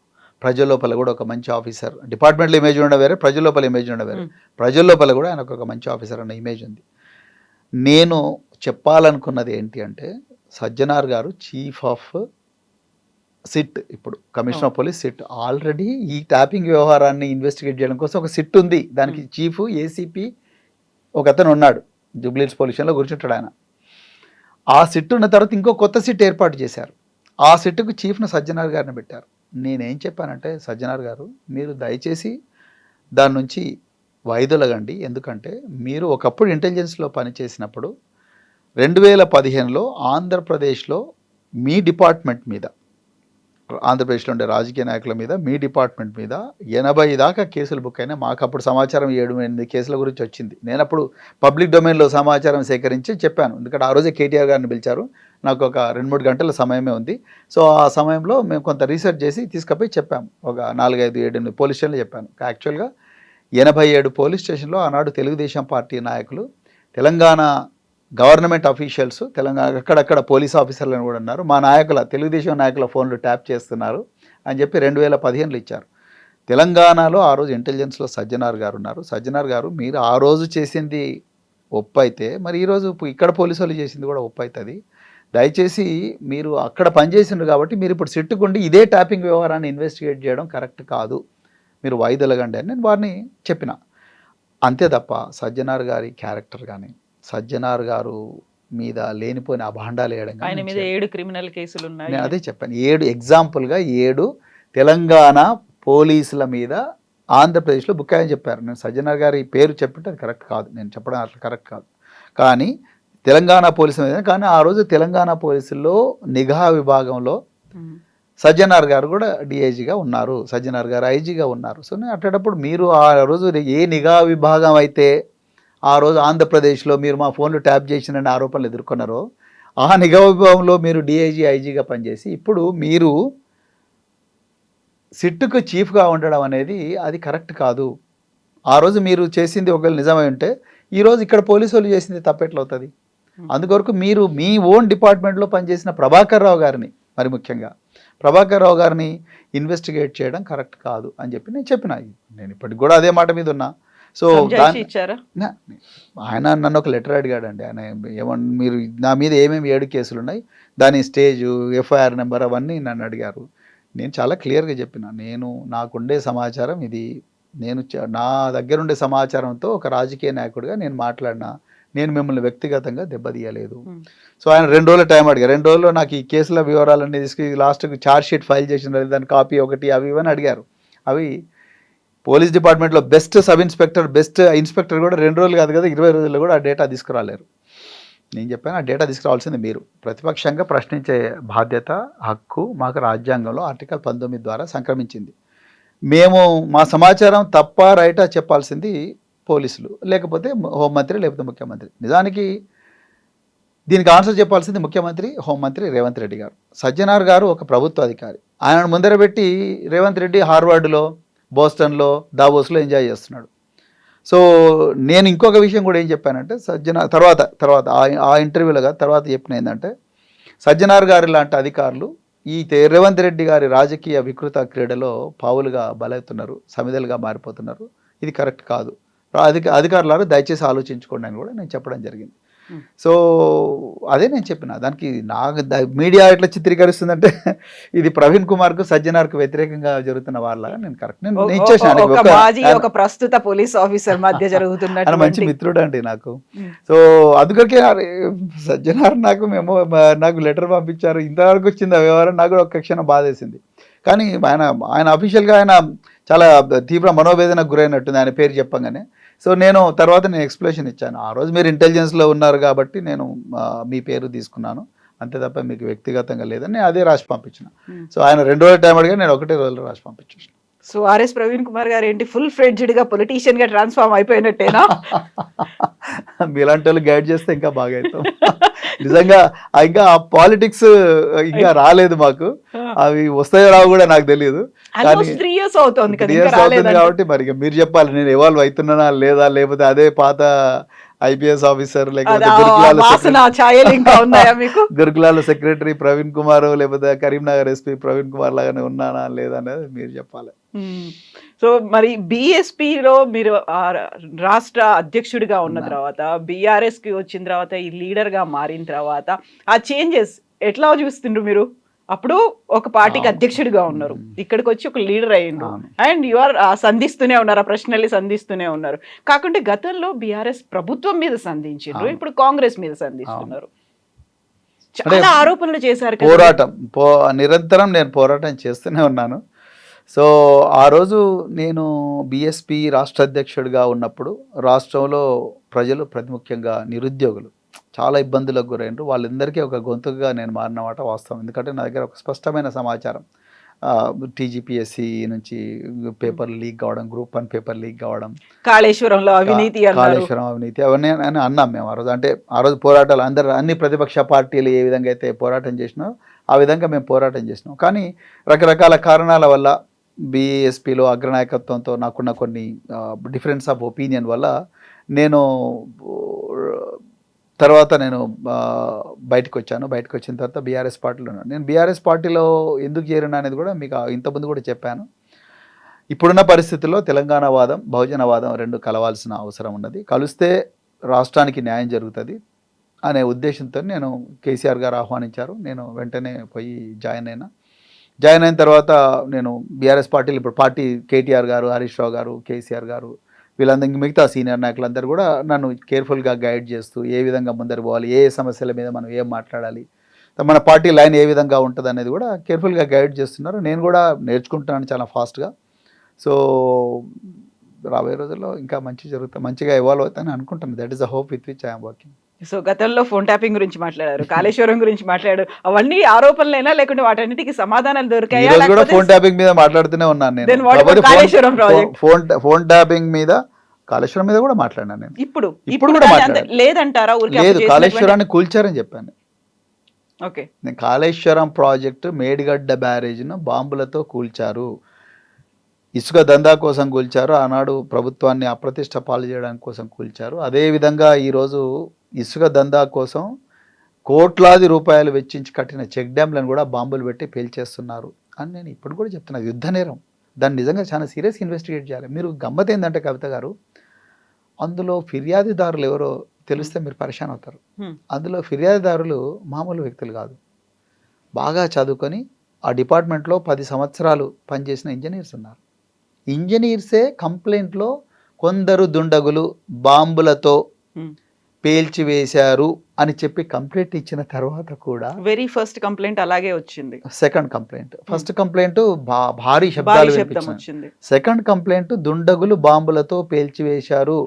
ప్రజల లోపల కూడా ఒక మంచి ఆఫీసర్, డిపార్ట్మెంట్లో ఇమేజ్ ఉండడం వేరే, ప్రజల లోపల ఇమేజ్ ఉండడం వేరే. ప్రజల లోపల కూడా ఆయనకు ఒక మంచి ఆఫీసర్ అన్న ఇమేజ్ ఉంది. నేను చెప్పాలనుకున్నది ఏంటి అంటే, సజ్జనార్ గారు చీఫ్ ఆఫ్ సిట్, ఇప్పుడు commissioner of police SIT, already ఈ ట్యాపింగ్ వ్యవహారాన్ని ఇన్వెస్టిగేట్ చేయడం కోసం ఒక సిట్ ఉంది. దానికి చీఫ్ ఏసీపీ ఒక అతను ఉన్నాడు, జూబ్లీహిల్స్ పొల్యూషన్లో కూర్చుంటాడు ఆయన. ఆ సిట్ ఉన్న తర్వాత ఇంకో కొత్త సిట్ ఏర్పాటు చేశారు. ఆ సిట్కు చీఫ్ను సజ్జనార్ గారిని పెట్టారు. నేనేం చెప్పానంటే, సజ్జనార్ గారు మీరు దయచేసి దాని నుంచి వైదొలగండి. ఎందుకంటే మీరు ఒకప్పుడు ఇంటెలిజెన్స్లో పనిచేసినప్పుడు 2015లో ఆంధ్రప్రదేశ్లో మీ డిపార్ట్మెంట్ మీద, ఆంధ్రప్రదేశ్లో ఉండే రాజకీయ నాయకుల మీద, మీ డిపార్ట్మెంట్ మీద 80 దాకా కేసులు బుక్ అయినా. మాకు అప్పుడు సమాచారం 7-8 కేసుల గురించి వచ్చింది. నేను అప్పుడు పబ్లిక్ డొమైన్లో సమాచారం సేకరించి చెప్పాను. ఎందుకంటే ఆ రోజే కేటీఆర్ గారిని పిలిచారు, నాకు ఒక 2-3 గంటల సమయమే ఉంది. సో ఆ సమయంలో మేము కొంత రీసెర్చ్ చేసి తీసుకుపోయి చెప్పాము. ఒక 4-5-7 పోలీస్ స్టేషన్లు చెప్పాను. యాక్చువల్గా 87 పోలీస్ స్టేషన్లో ఆనాడు తెలుగుదేశం పార్టీ నాయకులు, తెలంగాణ గవర్నమెంట్ అఫీషియల్స్, తెలంగాణ అక్కడక్కడ పోలీస్ ఆఫీసర్లను కూడా ఉన్నారు, మా నాయకుల, తెలుగుదేశం నాయకుల ఫోన్లు ట్యాప్ చేస్తున్నారు అని చెప్పి 2015లో ఇచ్చారు. తెలంగాణలో ఆ రోజు ఇంటెలిజెన్స్లో సజ్జనార్ గారు ఉన్నారు. సజ్జనార్ గారు మీరు ఆ రోజు చేసింది ఒప్పు అయితే, మరి ఈరోజు ఇక్కడ పోలీసు వాళ్ళు చేసింది కూడా ఒప్పు అవుతుంది. దయచేసి మీరు అక్కడ పనిచేసిండ్రు కాబట్టి మీరు ఇప్పుడు సిట్టుకుండి ఇదే ట్యాపింగ్ వ్యవహారాన్ని ఇన్వెస్టిగేట్ చేయడం కరెక్ట్ కాదు, మీరు వాయిదొలగండి అని నేను వారిని చెప్పిన. అంతే తప్ప సజ్జనార్ గారి క్యారెక్టర్ కానీ, సజ్జనార్ గారు మీద లేనిపోయిన అభాండాలు వేయడం కానీ, ఆయన మీద 7 క్రిమినల్ కేసులు ఉన్నాయి. నేను అదే చెప్పాను. 7 ఎగ్జాంపుల్గా 7 తెలంగాణ పోలీసుల మీద ఆంధ్రప్రదేశ్లో బుక్ అయ్యని చెప్పారు. నేను సజ్జనార్ గారి పేరు చెప్పింటే అది కరెక్ట్ కాదు, నేను చెప్పడం అట్లా కరెక్ట్ కాదు. కానీ తెలంగాణ పోలీసుల మీద, కానీ ఆ రోజు తెలంగాణ పోలీసుల్లో నిఘా విభాగంలో సజ్జనార్ గారు కూడా డిఐజీగా ఉన్నారు, సజ్జనార్ గారు ఐజీగా ఉన్నారు. సో నేను అట్టేటప్పుడు మీరు ఆ రోజు ఏ నిఘా విభాగం అయితే ఆ రోజు ఆంధ్రప్రదేశ్లో మీరు మా ఫోన్లు ట్యాప్ చేసినని ఆరోపణలు ఎదుర్కొన్నారో, ఆ నిఘా విభాగంలో మీరు డిఐజీ ఐజీగా పనిచేసి ఇప్పుడు మీరు సిట్టుకు చీఫ్గా ఉండడం అనేది అది కరెక్ట్ కాదు. ఆ రోజు మీరు చేసింది ఒకవేళ నిజమై ఉంటే ఈరోజు ఇక్కడ పోలీసు వాళ్ళు చేసింది తప్పెట్లవుతుంది. అందుకొరకు మీరు మీ ఓన్ డిపార్ట్మెంట్లో పనిచేసిన ప్రభాకర్ రావు గారిని, మరి ముఖ్యంగా ప్రభాకర్ రావు గారిని ఇన్వెస్టిగేట్ చేయడం కరెక్ట్ కాదు అని చెప్పి నేను చెప్పిన. నేను ఇప్పటికి కూడా అదే మాట మీద ఉన్నా. సో ఆయన నన్ను ఒక లెటర్ అడిగాడండి. ఆయన ఏమన్నా మీరు నా మీద ఏమేమి 7 కేసులు ఉన్నాయి, దాని స్టేజు, ఎఫ్ఐఆర్ నెంబర్ అవన్నీ నన్ను అడిగారు. నేను చాలా క్లియర్గా చెప్పిన, నేను నాకుండే సమాచారం ఇది, నేను నా దగ్గర ఉండే సమాచారంతో ఒక రాజకీయ నాయకుడిగా నేను మాట్లాడినా, నేను మిమ్మల్ని వ్యక్తిగతంగా దెబ్బతీయలేదు. సో ఆయన 2 రోజుల టైం అడిగారు. 2 రోజుల్లో నాకు ఈ కేసుల వివరాలన్నీ తీసుకు లాస్ట్కి ఛార్జ్ షీట్ ఫైల్ చేసిన దాని కాపీ ఒకటి అవి ఇవన్నీ అడిగారు. అవి పోలీస్ డిపార్ట్మెంట్లో best sub inspector, best inspector కూడా 2 రోజులు కాదు కదా 20 రోజుల్లో కూడా ఆ డేటా తీసుకురాలేరు. నేను చెప్పాను, ఆ డేటా తీసుకురావాల్సింది మీరు. ప్రతిపక్షంగా ప్రశ్నించే బాధ్యత, హక్కు మాకు రాజ్యాంగంలో ఆర్టికల్ 19 ద్వారా సంక్రమించింది. మేము మా సమాచారం తప్ప రైటా చెప్పాల్సింది పోలీసులు, లేకపోతే హోంమంత్రి, లేకపోతే ముఖ్యమంత్రి. నిజానికి దీనికి ఆన్సర్ చెప్పాల్సింది ముఖ్యమంత్రి, హోంమంత్రి రేవంత్ రెడ్డి గారు. సజ్జనార్ గారు ఒక ప్రభుత్వ అధికారి. ఆయనను ముందర పెట్టి రేవంత్ రెడ్డి హార్వర్డ్లో, బోస్టన్లో, దావోస్లో ఎంజాయ్ చేస్తున్నాడు. సో నేను ఇంకొక విషయం కూడా ఏం చెప్పానంటే, తర్వాత ఆ ఇంటర్వ్యూలో తర్వాత చెప్పిన ఏంటంటే, సజ్జనార్ గారి లాంటి అధికారులు ఈ రేవంత్ రెడ్డి గారి రాజకీయ వికృత క్రీడలో పావులుగా బలవుతున్నారు, సమిదలుగా మారిపోతున్నారు. ఇది కరెక్ట్ కాదు. అధికారులారు దయచేసి ఆలోచించుకోండి అని కూడా నేను చెప్పడం జరిగింది. సో అదే నేను చెప్పిన. దానికి నాకు మీడియా ఎట్లా చిత్రీకరిస్తుందంటే ఇది ప్రవీణ్ కుమార్కు, సజ్జనార్కు వ్యతిరేకంగా జరుగుతున్న వాళ్ళగా నేను కరెక్ట్ నేను ఇచ్చేసాను. ఒక ప్రస్తుత పోలీస్ ఆఫీసర్ మధ్య జరుగుతున్న మంచి మిత్రుడు అండి నాకు. సో అందుకొరకే సజ్జనార్ నాకు లెటర్ పంపించారు, ఇంతవరకు వచ్చింది ఆ వ్యవహారం. నాకు కూడా ఒక క్షణం బాధేసింది. కానీ ఆయన అఫీషియల్గా ఆయన చాలా తీవ్ర మనోవేదనకు గురైనట్టుంది ఆయన పేరు చెప్పంగానే. సో నేను ఎక్స్ప్లెనేషన్ ఇచ్చాను. ఆ రోజు మీరు ఇంటెలిజెన్స్లో ఉన్నారు కాబట్టి నేను మీ పేరు తీసుకున్నాను, అంతే తప్ప మీకు వ్యక్తిగతంగా లేదని అదే రాసి పంపించిన. సో ఆయన 2 రోజుల టైం అడిగా, నేను 1 రోజులో రాసి పంపించేసాను. సో ఆర్ఎస్ ప్రవీణ్ కుమార్ గారు ఏంటి ఫుల్ ఫ్లెడ్జ్డ్ గా పొలిటీషియన్ గా ట్రాన్స్ఫార్మ్ అయిపోయినట్టేనా? మీలాంటి వాళ్ళు గైడ్ చేస్తే ఇంకా బాగా అవుతాం. నిజంగా ఇంకా పాలిటిక్స్ ఇంకా రాలేదు మాకు, అవి వస్తాయో రావు కూడా నాకు తెలియదు. కానీ 3 years అవుతుంది కదా, 3 ఇంకా years అవుతుంది రాలేదంటే. కాబట్టి మరి ఇక మీరు చెప్పాలి నేను ఎవాల్వ్ అవుతున్నానా లేదా, లేకపోతే అదే పాత ఐపీఎస్ ఆఫీసర్ లేకపోతే వాసన ఛాయలు ఇంకా ఉన్నాయా మీకు? గురుకులాల సెక్రటరీ ప్రవీణ్ కుమార్ లేకపోతే కరీంనగర్ ఎస్పీ ప్రవీణ్ కుమార్ లాగానే ఉన్నానా లేదా అనేది మీరు చెప్పాలి. సో మరి బిఎస్పిలో మీరు రాష్ట్ర అధ్యక్షుడిగా ఉన్న తర్వాత, బీఆర్ఎస్ కి వచ్చిన తర్వాత, ఈ లీడర్ గా మారిన తర్వాత ఆ చేంజెస్ ఎట్లా చూస్తుండ్రు మీరు? అప్పుడు ఒక పార్టీకి అధ్యక్షుడిగా ఉన్నారు, ఇక్కడికి వచ్చి ఒక లీడర్ అయ్యిండ్రు, అండ్ యు ఆర్ సంధిస్తూనే ఉన్నారు, ఆ ప్రశ్నల్ని సంధిస్తూనే ఉన్నారు. కాకుంటే గతంలో బీఆర్ఎస్ ప్రభుత్వం మీద సంధించారు, ఇప్పుడు కాంగ్రెస్ మీద సంధిస్తున్నారు. చాలా ఆరోపణలు చేశారు. పోరాటం నిరంతరం నేను పోరాటం చేస్తూనే ఉన్నాను. సో ఆ రోజు నేను బిఎస్పి రాష్ట్ర అధ్యక్షుడిగా ఉన్నప్పుడు రాష్ట్రంలో ప్రజలు, ముఖ్యంగా నిరుద్యోగులు చాలా ఇబ్బందులకు గురైనరు. వాళ్ళందరికీ ఒక గొంతుగా నేను మారినమాట వాస్తవం. ఎందుకంటే నా దగ్గర ఒక స్పష్టమైన సమాచారం, టీజీపీఎస్సీ నుంచి పేపర్లు లీక్ కావడం, గ్రూప్ 1 పేపర్ లీక్ కావడం, కాళేశ్వరం అవినీతి అవన్నీ అని అన్నాం మేము ఆ రోజు. అంటే ఆ రోజు పోరాటాలు అన్ని ప్రతిపక్ష పార్టీలు ఏ విధంగా అయితే పోరాటం చేసినో ఆ విధంగా మేము పోరాటం చేసినాం. కానీ రకరకాల కారణాల వల్ల బీఎస్పీలో అగ్రనాయకత్వంతో నాకున్న కొన్ని డిఫరెన్స్ ఆఫ్ ఒపీనియన్ వల్ల నేను బయటకు వచ్చాను. బయటకు వచ్చిన తర్వాత బీఆర్ఎస్ పార్టీలో ఉన్నాను. నేను బీఆర్ఎస్ పార్టీలో ఎందుకు చేరినా అనేది కూడా మీకు ఇంతకుముందు కూడా చెప్పాను. ఇప్పుడున్న పరిస్థితుల్లో తెలంగాణ వాదం, బహుజన వాదం రెండు కలవాల్సిన అవసరం ఉన్నది. కలిస్తే రాష్ట్రానికి న్యాయం జరుగుతుంది అనే ఉద్దేశంతో నేను కేసీఆర్ గారు ఆహ్వానించారు. నేను వెంటనే పోయి జాయిన్ అయిన తర్వాత నేను బీఆర్ఎస్ పార్టీలు ఇప్పుడు పార్టీ కేటీఆర్ గారు, హరీష్ రావు గారు, కేసీఆర్ గారు వీళ్ళందరికీ మిగతా సీనియర్ నాయకులందరూ కూడా నన్ను కేర్ఫుల్గా గైడ్ చేస్తూ ఏ విధంగా ముందరు పోవాలి, ఏ సమస్యల మీద మనం ఏం మాట్లాడాలి, మన పార్టీ లైన్ ఏ విధంగా ఉంటుంది అనేది కూడా కేర్ఫుల్గా గైడ్ చేస్తున్నారు. నేను కూడా నేర్చుకుంటున్నాను చాలా ఫాస్ట్గా. సో రాబోయే రోజుల్లో ఇంకా మంచిగా ఇవాల్వ్ అవుతానని అనుకుంటున్నాను. That is the hope with which I'm working. So గతంలో ఫోన్ ట్యాపింగ్ గురించి మాట్లాడారు, కాళేశ్వరం గురించి మాట్లాడారు, అవన్నీ ఆరోపణలైనా లేకుంటే వాటన్నిటికి సమాధానాలు దొరికాయా? ఫోన్ ట్యాపింగ్ మీద మాట్లాడుతూనే ఉన్నాను నేను. ఫోన్ ట్యాపింగ్ మీద, కాళేశ్వరం మీద కూడా మాట్లాడినాను నేను. ఇప్పుడు కూడా లేదంటారా? లేదు, కాళేశ్వరాన్ని కూల్చారని చెప్పాను. ఓకే, నేను కాళేశ్వరం ప్రాజెక్టు మేడిగడ్డ బ్యారేజ్ను బాంబులతో కూల్చారు, ఇసుక దందా కోసం కూల్చారు, ఆనాడు ప్రభుత్వాన్ని అప్రతిష్ట పాలు చేయడానికి కోసం కూల్చారు. అదేవిధంగా ఈరోజు ఇసుక దందా కోసం కోట్లాది రూపాయలు వెచ్చించి కట్టిన చెక్ డ్యామ్లను కూడా బాంబులు పెట్టి పేల్చేస్తున్నారు అని నేను ఇప్పుడు కూడా చెప్తున్నాను. యుద్ధ నేరం, దాన్ని నిజంగా చాలా సీరియస్ ఇన్వెస్టిగేట్ చేయాలి. మీరు గమ్మత్ ఏంటంటే కవిత గారు, అందులో ఫిర్యాదుదారులు ఎవరో తెలిస్తే మీరు పరేషాన్ అవుతారు. అందులో ఫిర్యాదుదారులు మామూలు వ్యక్తులు కాదు, బాగా చదువుకొని ఆ డిపార్ట్మెంట్లో 10 సంవత్సరాలు పనిచేసిన ఇంజనీర్స్ ఉన్నారు. ఇంజనీర్సే కంప్లైంట్లో కొందరు దుండగులు బాంబులతో పేల్చివేశారు అని చెప్పి కంప్లైంట్ ఇచ్చిన తర్వాత కూడా వెరీ ఫస్ట్ కంప్లైంట్ అలాగే వచ్చింది. సెకండ్ కంప్లైంట్, ఫస్ట్ కంప్లైంట్ భారీ శబ్దాలు వినిపించింది. సెకండ్ కంప్లైంట్ దుండగులు బాంబులతో పేల్చివేశారు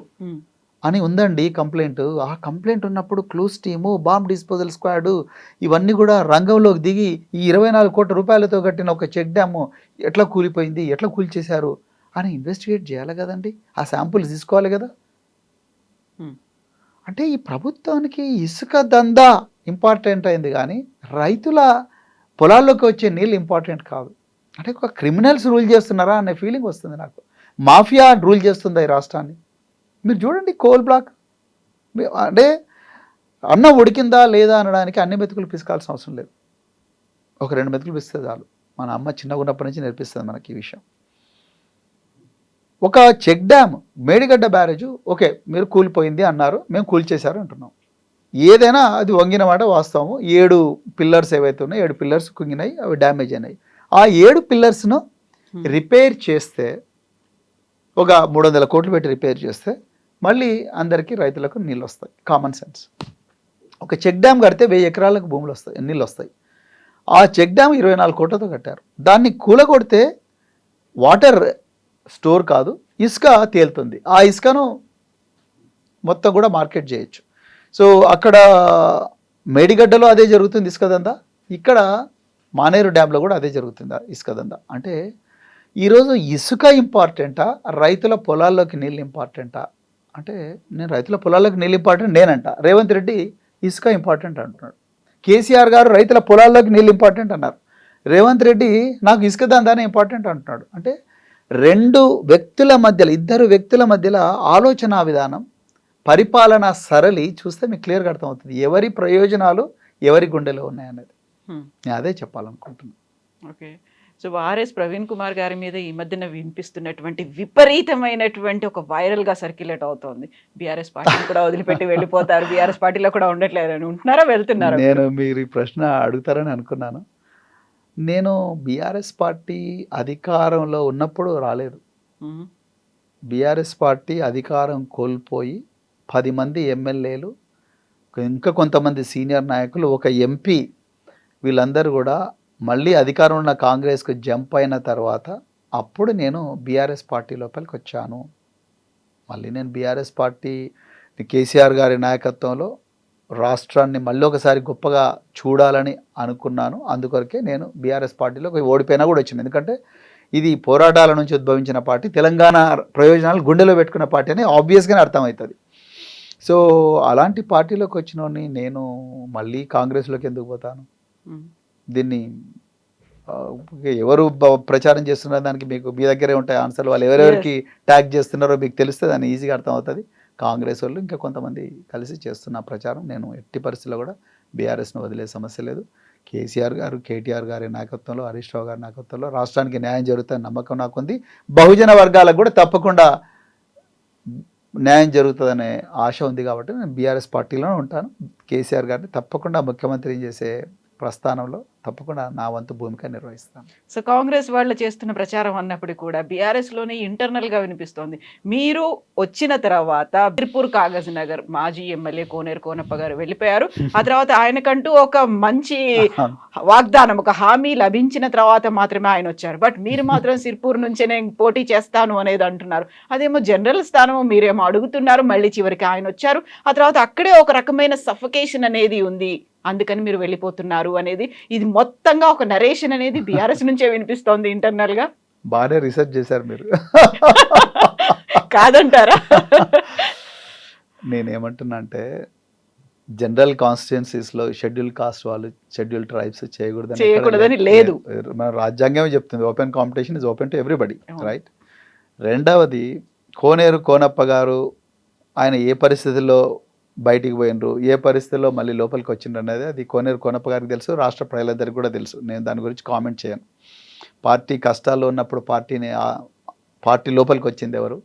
అని ఉందండి కంప్లైంట్. ఆ కంప్లైంట్ ఉన్నప్పుడు clues team, bomb disposal squad ఇవన్నీ కూడా రంగంలోకి దిగి ఈ 24 కోట్ల రూపాయలతో కట్టిన ఒక చెక్ డ్యాము ఎట్లా కూలిపోయింది, ఎట్లా కూల్చేశారు అని ఇన్వెస్టిగేట్ చేయాలి కదండి. ఆ శాంపుల్స్ తీసుకోవాలి కదా. అంటే ఈ ప్రభుత్వానికి ఇసుక దందా ఇంపార్టెంట్ అయింది కానీ రైతుల పొలాల్లోకి వచ్చే నీళ్ళు ఇంపార్టెంట్ కాదు. అంటే ఒక క్రిమినల్స్ రూల్ చేస్తున్నారా అనే ఫీలింగ్ వస్తుంది నాకు. మాఫియా రూల్ చేస్తుంది ఈ రాష్ట్రాన్ని. మీరు చూడండి, కోల్ బ్లాక్ అంటే అన్నం ఉడికిందా లేదా అనడానికి అన్ని మెతుకులు పిసకాల్సిన అవసరం లేదు, ఒక 2 మెతుకులు పిస్తే చాలు. మన అమ్మ చిన్నగా ఉన్నప్పటి నుంచి నేర్పిస్తుంది మనకి ఈ విషయం. ఒక check dam Medigadda barrage okay, మీరు కూలిపోయింది అన్నారు, మేము కూల్చేశారు అంటున్నాం. ఏదైనా అది వంగిన మాట వాస్తవము. 7 పిల్లర్స్ ఏవైతే ఉన్నాయో 7 పిల్లర్స్ కుంగినాయి, అవి డ్యామేజ్ అయినాయి. ఆ 7 పిల్లర్స్ను రిపేర్ చేస్తే, ఒక 300 కోట్లు పెట్టి రిపేర్ చేస్తే మళ్ళీ అందరికీ రైతులకు నీళ్ళు వస్తాయి. Common sense. ఒక చెక్ డ్యామ్ కడితే 1000 ఎకరాలకు భూములు వస్తాయి, నీళ్ళు వస్తాయి. ఆ చెక్ డ్యామ్ 24 కోట్లతో కట్టారు. దాన్ని కూలగొడితే వాటర్ స్టోర్ కాదు, ఇసుక తేలుతుంది. ఆ ఇసుకను మొత్తం కూడా మార్కెట్ చేయొచ్చు. సో అక్కడ మేడిగడ్డలో అదే జరుగుతుంది ఇసుక దందా, ఇక్కడ మానేరు డ్యాంలో కూడా అదే జరుగుతుంది ఇసుక దందా. అంటే ఈరోజు ఇసుక ఇంపార్టెంటా, రైతుల పొలాల్లోకి నీళ్ళు ఇంపార్టెంటా అంటే, నేను రైతుల పొలాల్లోకి నీళ్ళు ఇంపార్టెంట్ నేనంట. రేవంత్ రెడ్డి ఇసుక ఇంపార్టెంట్ అంటున్నాడు. కేసీఆర్ గారు రైతుల పొలాల్లోకి నీళ్ళు ఇంపార్టెంట్ అన్నారు. రేవంత్ రెడ్డి నాకు ఇసుక దందానే ఇంపార్టెంట్ అంటున్నాడు. అంటే ఇద్దరు వ్యక్తుల మధ్యలో ఆలోచన విధానం, పరిపాలన సరళి చూస్తే మీకు క్లియర్గా అర్థమవుతుంది ఎవరి ప్రయోజనాలు ఎవరి గుండెలో ఉన్నాయనేది. నేను అదే చెప్పాలనుకుంటున్నాను. Okay. So RS Praveen Kumar గారి మీద ఈ మధ్యన వినిపిస్తున్నటువంటి విపరీతమైనటువంటి ఒక వైరల్గా సర్క్యులేట్ అవుతోంది. బీఆర్ఎస్ పార్టీని కూడా వదిలిపెట్టి వెళ్ళిపోతారు, బీఆర్ఎస్ పార్టీలో కూడా ఉండట్లేదు అని ఉంటున్నారా, వెళ్తున్నారా? నేను మీరు ఈ ప్రశ్న అడుగుతారని అనుకున్నాను. నేను బీఆర్ఎస్ పార్టీ అధికారంలో ఉన్నప్పుడు రాలేదు. బీఆర్ఎస్ పార్టీ అధికారం కోల్పోయి 10 మంది ఎమ్మెల్యేలు, ఇంకా కొంతమంది సీనియర్ నాయకులు, ఒక ఎంపీ, వీళ్ళందరూ కూడా మళ్ళీ అధికారం ఉన్న కాంగ్రెస్కు జంప్ అయిన తర్వాత అప్పుడు నేను బీఆర్ఎస్ పార్టీ లోపలికి వచ్చాను. మళ్ళీ నేను బీఆర్ఎస్ పార్టీ కేసీఆర్ గారి నాయకత్వంలో రాష్ట్రాన్ని మళ్ళీ ఒకసారి గొప్పగా చూడాలని అనుకున్నాను. అందుకొరకే నేను బీఆర్ఎస్ పార్టీలో ఓడిపోయినా కూడా వచ్చింది. ఎందుకంటే ఇది పోరాటాల నుంచి ఉద్భవించిన పార్టీ, తెలంగాణ ప్రయోజనాలు గుండెలో పెట్టుకున్న పార్టీ అని ఆబ్వియస్గానే అర్థమవుతుంది. సో అలాంటి పార్టీలోకి వచ్చినోని నేను మళ్ళీ కాంగ్రెస్లోకి ఎందుకు పోతాను? దీన్ని ఎవరు ప్రచారం చేస్తున్నారో దానికి మీకు మీ దగ్గరే ఉంటాయి ఆన్సర్లు. వాళ్ళు ఎవరెవరికి ట్యాగ్ చేస్తున్నారో మీకు తెలిస్తే దాన్ని ఈజీగా అర్థమవుతుంది. కాంగ్రెస్ వాళ్ళు ఇంకా కొంతమంది కలిసి చేస్తున్న ప్రచారం. నేను ఎట్టి పరిస్థితుల్లో కూడా బీఆర్ఎస్ను వదిలే సమస్య లేదు. కేసీఆర్ గారు, కేటీఆర్ గారి నాయకత్వంలో, హరీష్ రావు గారి నాయకత్వంలో రాష్ట్రానికి న్యాయం జరుగుతుందని నమ్మకం నాకుంది. బహుజన వర్గాలకు కూడా తప్పకుండా న్యాయం జరుగుతుందనే ఆశ ఉంది. కాబట్టి నేను బీఆర్ఎస్ పార్టీలోనే ఉంటాను. కేసీఆర్ గారిని తప్పకుండా ముఖ్యమంత్రి చేసే ప్రస్థానంలో తప్పకుండా నా వంతు భూమిక నిర్వహిస్తాను. సో కాంగ్రెస్ వాళ్ళు చేస్తున్న ప్రచారం అన్నప్పుడు కూడా బీఆర్ఎస్లోనే ఇంటర్నల్గా వినిపిస్తోంది. మీరు వచ్చిన తర్వాత తిరుపూర్ కాగజ్ నగర్ మాజీ ఎమ్మెల్యే కోనేరు కోనప్ప గారు వెళ్ళిపోయారు. ఆ తర్వాత ఆయనకంటూ ఒక మంచి వాగ్దానం, ఒక హామీ లభించిన తర్వాత మాత్రమే ఆయన వచ్చారు. బట్ మీరు మాత్రం సిర్పూర్ నుంచే నేను పోటీ చేస్తాను అనేది అంటున్నారు. అదేమో జనరల్ స్థానము, మీరేమో అడుగుతున్నారు. మళ్ళీ చివరికి ఆయన వచ్చారు. ఆ తర్వాత అక్కడే ఒక రకమైన సఫకేషన్ అనేది ఉంది, అందుకని మీరు వెళ్ళిపోతున్నారు అనేది, ఇది మొత్తంగా ఒక నరేషన్ అనేది బీఆర్ఎస్ నుంచే వినిపిస్తోంది ఇంటర్నల్ గా. బాగానే రీసెర్చ్ చేశారు మీరు. కాదంటారా? నేనేమంటున్నా అంటే, జనరల్ కాన్స్టిట్యున్సీస్లో షెడ్యూల్ కాస్ట్ వాళ్ళు, షెడ్యూల్ ట్రైబ్స్ చేయకూడదని లేదు. మన రాజ్యాంగమే చెప్తుంది, open competition is open to everybody, right? రెండవది, కోనేరు కోనప్ప గారు ఆయన ఏ పరిస్థితుల్లో బయటికి పోయినరు, ఏ పరిస్థితుల్లో మళ్ళీ లోపలికి వచ్చిండ్రు అనేది అది కోనేరు కోనప్ప గారికి తెలుసు, రాష్ట్ర ప్రజలందరికీ కూడా తెలుసు. నేను దాని గురించి కామెంట్ చేయను. పార్టీ కష్టాల్లో ఉన్నప్పుడు పార్టీ లోపలికి వచ్చింది ఎవరు?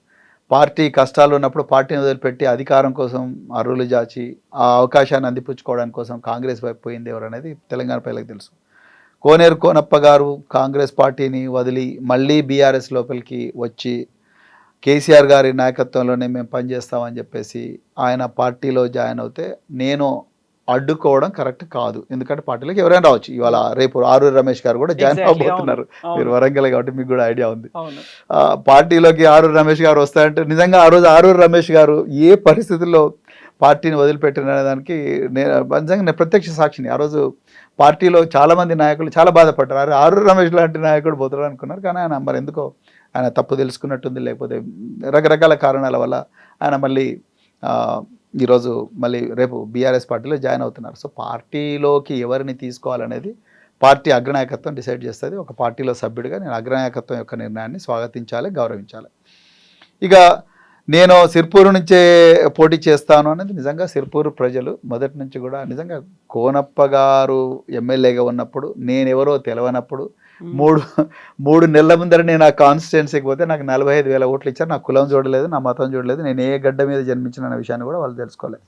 పార్టీ కష్టాలు ఉన్నప్పుడు పార్టీని వదిలిపెట్టి అధికారం కోసం అర్రులు జాచి ఆ అవకాశాన్ని అందిపుచ్చుకోవడానికి కోసం కాంగ్రెస్ వైపు పోయింది ఎవరు అనేది తెలంగాణ ప్రజలకు తెలుసు. కోనేరు కోనప్ప గారు కాంగ్రెస్ పార్టీని వదిలి మళ్ళీ బీఆర్ఎస్ లోపలికి వచ్చి కేసీఆర్ గారి నాయకత్వంలోనే మేము పనిచేస్తామని చెప్పేసి ఆయన పార్టీలో జాయిన్ అవుతే నేను అడ్డుకోవడం కరెక్ట్ కాదు. ఎందుకంటే పార్టీలోకి ఎవరైనా రావచ్చు. ఇవాళ రేపు ఆరూరి రమేష్ గారు కూడా జాయిన్ అవబోతున్నారు. మీరు వరంగల్ కాబట్టి మీకు కూడా ఐడియా ఉంది. పార్టీలోకి ఆరూరి రమేష్ గారు వస్తారంటే నిజంగా ఆ రోజు ఆరూరి రమేష్ గారు ఏ పరిస్థితుల్లో పార్టీని వదిలిపెట్టిన దానికి నేను ప్రత్యక్ష సాక్షిని. ఆ రోజు పార్టీలో చాలామంది నాయకులు చాలా బాధపడ్డారు. ఆరూరి రమేష్ లాంటి నాయకుడు పోతారు అనుకున్నారు. కానీ ఆయన మరి ఎందుకో ఆయన తప్పు తెలుసుకున్నట్టుంది, లేకపోతే రకరకాల కారణాల వల్ల ఆయన మళ్ళీ ఈరోజు మళ్ళీ రేపు బీఆర్ఎస్ పార్టీలో జాయిన్ అవుతున్నారు. సో పార్టీలోకి ఎవరిని తీసుకోవాలనేది పార్టీ అగ్రనాయకత్వం డిసైడ్ చేస్తుంది. ఒక పార్టీలో సభ్యుడిగా నేను అగ్రనాయకత్వం యొక్క నిర్ణయాన్ని స్వాగతించాలి, గౌరవించాలి. ఇక నేను సిర్పూర్ నుంచే పోటీ చేస్తాను అనేది నిజంగా సిర్పూర్ ప్రజలు మొదటి నుంచి కూడా నిజంగా కోనప్ప గారు ఎమ్మెల్యేగా ఉన్నప్పుడు నేనెవరో తెలవనప్పుడు మూడు నెలల ముందర నేను ఆ కాన్స్టిట్యున్సీకి పోతే నాకు 45,000 ఓట్లు ఇచ్చారు. నా కులం చూడలేదు, నా మతం చూడలేదు, నేను ఏ గడ్డ మీద జన్మించిన అనే విషయాన్ని కూడా వాళ్ళు తెలుసుకోలేదు.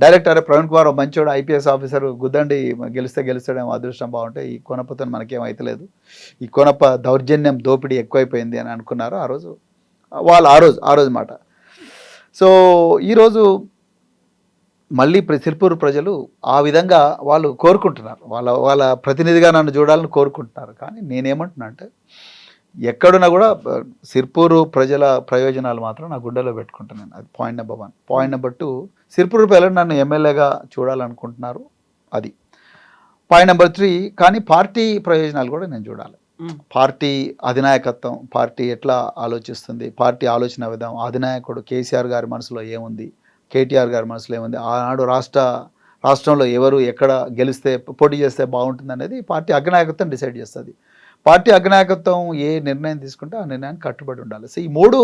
డైరెక్ట్ అరే ప్రవీణ్ కుమార్ మంచోడు, ఐపీఎస్ ఆఫీసర్, గుద్దండి గెలుస్తాడేమో, అదృష్టం బాగుంటే ఈ కోనప్పతో మనకేం అవుతలేదు, ఈ కోనప్ప దౌర్జన్యం దోపిడీ ఎక్కువైపోయింది అని అనుకున్నారు ఆ రోజు వాళ్ళు. ఆ రోజు మాట. సో ఈరోజు మళ్ళీ సిర్పూర్ ప్రజలు ఆ విధంగా వాళ్ళు కోరుకుంటున్నారు, వాళ్ళ ప్రతినిధిగా నన్ను చూడాలని కోరుకుంటున్నారు. కానీ నేనేమంటున్నా అంటే ఎక్కడున్నా కూడా సిర్పూరు ప్రజల ప్రయోజనాలు మాత్రం నా గుండెలో పెట్టుకుంటున్నాను. అది point number 1. Point number 2, Sirpur ప్రజలు నన్ను ఎమ్మెల్యేగా చూడాలనుకుంటున్నారు. అది పాయింట్ నెంబర్ 3. కానీ పార్టీ ప్రయోజనాలు కూడా నేను చూడాలి. పార్టీ అధినాయకత్వం, పార్టీ ఎట్లా ఆలోచిస్తుంది, పార్టీ ఆలోచన విధానం, అధినాయకుడు కేసీఆర్ గారి మనసులో ఏముంది, కేటీఆర్ గారి మనసులో ఏముంది, ఆనాడు రాష్ట్రంలో ఎవరు ఎక్కడ గెలిస్తే పోటీ చేస్తే బాగుంటుంది అనేది పార్టీ అగ్రనాయకత్వం డిసైడ్ చేస్తుంది. పార్టీ అగ్రనాయకత్వం ఏ నిర్ణయం తీసుకుంటే ఆ నిర్ణయానికి కట్టుబడి ఉండాలి. సో ఈ 3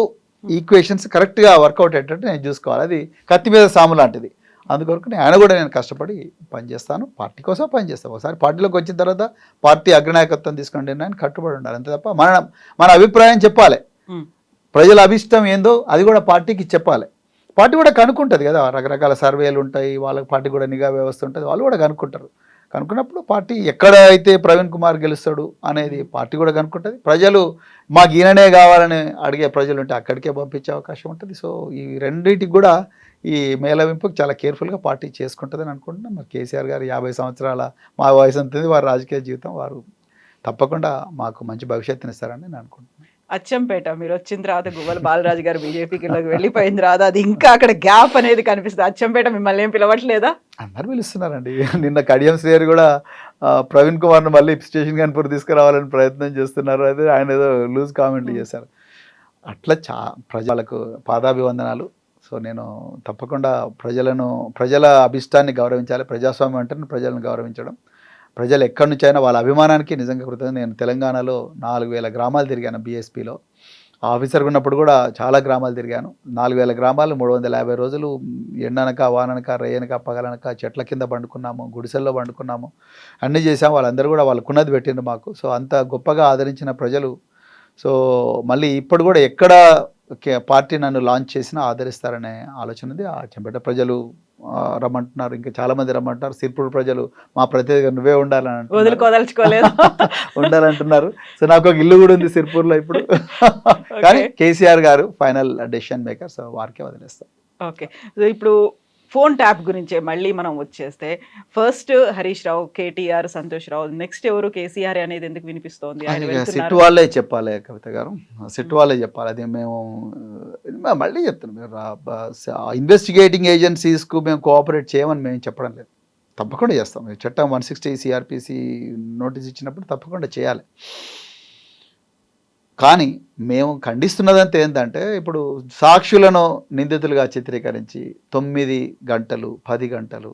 ఈక్వేషన్స్ కరెక్ట్గా వర్కౌట్ అయ్యేటట్టు నేను చూసుకోవాలి. అది కత్తి మీద సాము లాంటిది. అందుకొరకు ఆయన కూడా నేను కష్టపడి పనిచేస్తాను, పార్టీ కోసం పనిచేస్తాను. ఒకసారి పార్టీలోకి వచ్చిన తర్వాత పార్టీ అగ్రనాయకత్వం తీసుకునే నిర్ణయాన్ని కట్టుబడి ఉండాలి. అంతే తప్ప మన అభిప్రాయం చెప్పాలి. ప్రజల అభిష్టం ఏందో అది కూడా పార్టీకి చెప్పాలి. పార్టీ కూడా కనుక్కుంటుంది కదా, రకరకాల సర్వేలు ఉంటాయి, వాళ్ళకి పార్టీ కూడా నిఘా వ్యవస్థ ఉంటుంది, వాళ్ళు కూడా కనుక్కుంటారు. కనుక్కున్నప్పుడు పార్టీ ఎక్కడ అయితే ప్రవీణ్ కుమార్ గెలుస్తాడు అనేది పార్టీ కూడా కనుక్కుంటుంది. ప్రజలు మాకు ఈయననే కావాలని అడిగే ప్రజలు ఉంటే అక్కడికే పంపించే అవకాశం ఉంటుంది. సో ఈ రెండింటికి కూడా ఈ మేళవింపుకు చాలా కేర్ఫుల్గా పార్టీ చేసుకుంటుందని అనుకుంటున్నాం. మరి కేసీఆర్ గారు 50 సంవత్సరాల మా వయసు అంతుంది, వారి రాజకీయ జీవితం, వారు తప్పకుండా మాకు మంచి భవిష్యత్తుని ఇస్తారని నేను అనుకుంటున్నాను. అచ్చంపేట మీరు వచ్చిన తర్వాత గువ్వల బాలరాజు గారు బీజేపీకి వెళ్ళిపోయిన తర్వాత అది ఇంకా అక్కడ గ్యాప్ అనేది కనిపిస్తుంది. అచ్చంపేట మిమ్మల్ని ఏం పిలవట్లేదా? అందరు పిలుస్తున్నారండి. నిన్న కడియం శ్రేయర్ కూడా ప్రవీణ్ కుమార్ను మళ్ళీ స్టేషన్ కాన్పూర్ తీసుకురావాలని ప్రయత్నం చేస్తున్నారు. అదే ఆయన ఏదో లూజ్ కామెంట్లు చేశారు. అట్లా ప్రజలకు పాదాభివందనాలు. సో నేను తప్పకుండా ప్రజల అభిష్టాన్ని గౌరవించాలి. ప్రజాస్వామ్యం అంటే ప్రజలను గౌరవించడం. ప్రజలు ఎక్కడి నుంచి అయినా వాళ్ళ అభిమానానికి నిజంగా కృతజ్ఞత. నేను తెలంగాణలో 4000 గ్రామాలు తిరిగాను బీఎస్పీలో. ఆఫీసర్గా ఉన్నప్పుడు కూడా చాలా గ్రామాలు తిరిగాను. 4000 గ్రామాలు 350 రోజులు ఎండనక వాననక రేయనక పగలనక చెట్ల కింద పండుకున్నాము, గుడిసెల్లో పండుకున్నాము, అన్నీ చేసాము. వాళ్ళందరూ కూడా వాళ్ళకున్నది పెట్టిండ్రు మాకు. సో అంత గొప్పగా ఆదరించిన ప్రజలు. సో మళ్ళీ ఇప్పుడు కూడా ఎక్కడ పార్టీ నన్ను లాంచ్ చేసినా ఆదరిస్తారనే ఆలోచన ఉంది. ఆ చెంపేట ప్రజలు రమ్మంటున్నారు, ఇంకా చాలామంది రమ్మంటున్నారు. సిర్పూర్ ప్రజలు మా ప్రతినిధిగా నువ్వే ఉండాలని ఉండాలంటున్నారు. సో నాకు ఒక ఇల్లు కూడా ఉంది సిర్పూర్లో ఇప్పుడు. కానీ కేసీఆర్ గారు ఫైనల్ డెసిషన్ మేకర్, సో వారికే వదిలేస్తాం. ఓకే, సో ఇప్పుడు ఫోన్ ట్యాప్ గురించే మళ్ళీ మనం వచ్చేస్తే ఫస్ట్ హరీష్ రావు, కేటీఆర్, సంతోష్ రావు, నెక్స్ట్ ఎవరు కేసీఆర్ అనేది ఎందుకు వినిపిస్తోంది? సిట్ వాళ్ళే చెప్పాలి కవిత గారు, సిట్ వాళ్ళే చెప్పాలి. అది మేము మళ్ళీ చెప్తున్నాం, ఇన్వెస్టిగేటింగ్ ఏజెన్సీస్కు మేము కోఆపరేట్ చేయమని మేము చెప్పడం లేదు. తప్పకుండా చేస్తాం. చట్టం 160 సిఆర్పిసి నోటీస్ ఇచ్చినప్పుడు తప్పకుండా చేయాలి. కానీ మేము ఖండిస్తున్నదంతా ఏంటంటే, ఇప్పుడు సాక్షులను నిందితులుగా చిత్రీకరించి 9 గంటలు 10 గంటలు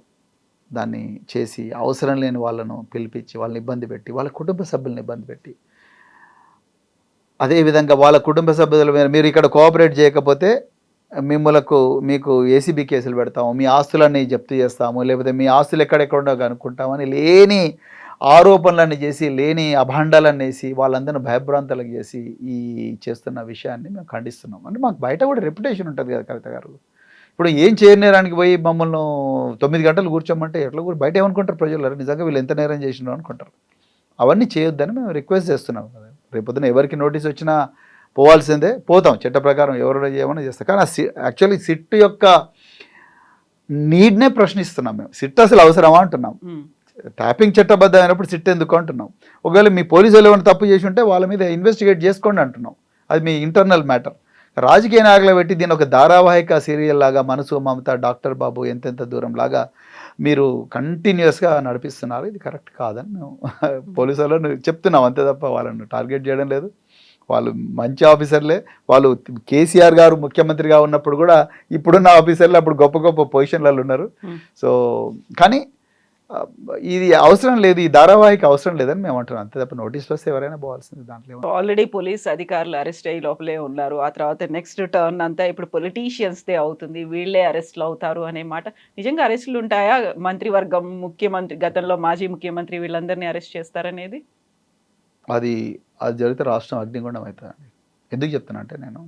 దాన్ని చేసి అవసరం లేని వాళ్ళను పిలిపించి వాళ్ళని ఇబ్బంది పెట్టి, వాళ్ళ కుటుంబ సభ్యులను ఇబ్బంది పెట్టి, అదేవిధంగా వాళ్ళ కుటుంబ సభ్యుల మీద మీరు ఇక్కడ కోఆపరేట్ చేయకపోతే మీకు ఏసీబీ కేసులు పెడతాము, మీ ఆస్తులన్నీ జప్తు చేస్తాము, లేకపోతే మీ ఆస్తులు ఎక్కడెక్కడో కనుక్కుంటామని లేని ఆరోపణలన్నీ చేసి, లేని అభాండాలన్నీ వేసి, వాళ్ళందరినీ భయభ్రాంతలకు చేసి ఈ చేస్తున్న విషయాన్ని మేము ఖండిస్తున్నాం. అంటే మాకు బయట కూడా రెప్యుటేషన్ ఉంటుంది కదా కవిత గారు. ఇప్పుడు ఏం చేయనేరానికి పోయి మమ్మల్ని 9 గంటలు కూర్చోమంటే ఎట్లా బయట ఏమనుకుంటారు ప్రజలు? నిజంగా వీళ్ళు ఎంత నేరం చేసినారు అనుకుంటారు. అవన్నీ చేయొద్దని మేము రిక్వెస్ట్ చేస్తున్నాం. రేపొద్దున ఎవరికి నోటీస్ వచ్చినా పోవాల్సిందే, పోతాం చట్ట ప్రకారం, ఎవరు చేయమని చేస్తాం. కానీ యాక్చువల్లీ సిట్ యొక్క నీడ్నే ప్రశ్నిస్తున్నాం మేము. సిట్ అసలు అవసరమా అంటున్నాం. ట్యాపింగ్ చట్టబద్ధమైనప్పుడు సిట్ ఎందుకు అంటున్నాం. ఒకవేళ మీ పోలీసులు ఏమైనా తప్పు చేసి ఉంటే వాళ్ళ మీద ఇన్వెస్టిగేట్ చేసుకోండి అంటున్నాం. అది మీ ఇంటర్నల్ మ్యాటర్. రాజకీయ నాయకులు పెట్టి దీని ఒక ధారావాహిక సీరియల్ లాగా మనసు మమత, డాక్టర్ బాబు, ఎంతెంత దూరం లాగా మీరు కంటిన్యూస్గా నడిపిస్తున్నారు. ఇది కరెక్ట్ కాదని మేము పోలీసు వాళ్ళను చెప్తున్నాం, అంతే తప్ప వాళ్ళను టార్గెట్ చేయడం లేదు. వాళ్ళు మంచి ఆఫీసర్లే. వాళ్ళు కేసీఆర్ గారు ముఖ్యమంత్రిగా ఉన్నప్పుడు కూడా ఇప్పుడున్న ఆఫీసర్లు అప్పుడు గొప్ప గొప్ప పొజిషన్లలో ఉన్నారు. సో కానీ ఇది అవసరం లేదు, ఈ ధారావాహిక అవసరం లేదని మేము అంటున్నాం, అంతే తప్ప నోటీస్ వస్తే ఎవరైనా పోవాల్సింది. దాంట్లో ఆల్రెడీ పోలీస్ అధికారులు అరెస్ట్ అయ్యి లోపలే ఉన్నారు. ఆ తర్వాత నెక్స్ట్ టర్న్ అంతా ఇప్పుడు పొలిటీషియన్స్దే అవుతుంది, వీళ్ళే అరెస్ట్లు అవుతారు అనే మాట. నిజంగా అరెస్టులు ఉంటాయా? మంత్రివర్గం, ముఖ్యమంత్రి, గతంలో మాజీ ముఖ్యమంత్రి, వీళ్ళందరినీ అరెస్ట్ చేస్తారనేది అది జరిగితే రాష్ట్రం అగ్నిగుండం అవుతుందండి. ఎందుకు చెప్తున్నా అంటే, నేను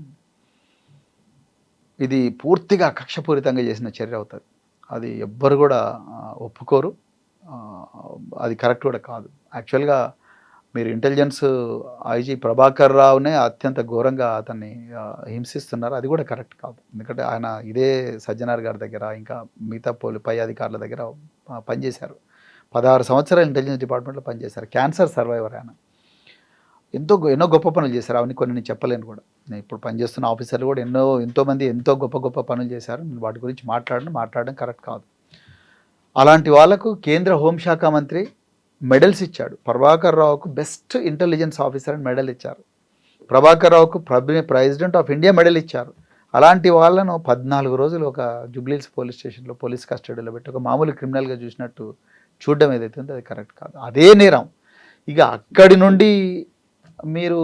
ఇది పూర్తిగా కక్షపూరితంగా చేసిన చర్య అవుతుంది. అది ఎవ్వరు కూడా ఒప్పుకోరు. అది కరెక్ట్ కూడా కాదు. యాక్చువల్గా మీరు ఇంటెలిజెన్స్ ఐజీ ప్రభాకర్ రావునే అత్యంత ఘోరంగా అతన్ని హింసిస్తున్నారు. అది కూడా కరెక్ట్ కాదు. ఎందుకంటే ఆయన ఇదే సజ్జనార్ గారి దగ్గర, ఇంకా మిగతా పై అధికారుల దగ్గర పనిచేశారు. 16 సంవత్సరాలు ఇంటెలిజెన్స్ డిపార్ట్మెంట్లో పనిచేశారు. క్యాన్సర్ సర్వైవర్ ఆయన. ఎన్నో గొప్ప పనులు చేశారు. అవన్నీ కొన్ని నేను చెప్పలేను కూడా. నేను ఇప్పుడు పనిచేస్తున్న ఆఫీసర్లు కూడా ఎంతోమంది ఎంతో గొప్ప పనులు చేశారు. నేను వాటి గురించి మాట్లాడడం కరెక్ట్ కాదు. అలాంటి వాళ్లకు కేంద్ర హోంశాఖ మంత్రి మెడల్స్ ఇచ్చాడు. ప్రభాకర్ రావుకు బెస్ట్ ఇంటెలిజెన్స్ ఆఫీసర్ అని మెడల్ ఇచ్చారు. ప్రభాకర్ రావుకు ప్రెసిడెంట్ ఆఫ్ ఇండియా మెడల్ ఇచ్చారు. అలాంటి వాళ్ళను 14 రోజులు ఒక జూబ్లీహిల్స్ పోలీస్ స్టేషన్లో పోలీస్ కస్టడీలో పెట్టి ఒక మామూలు క్రిమినల్గా చూసినట్టు చూడడం ఏదైతే ఉందో అది కరెక్ట్ కాదు. అదే నేరం. ఇక అక్కడి నుండి మీరు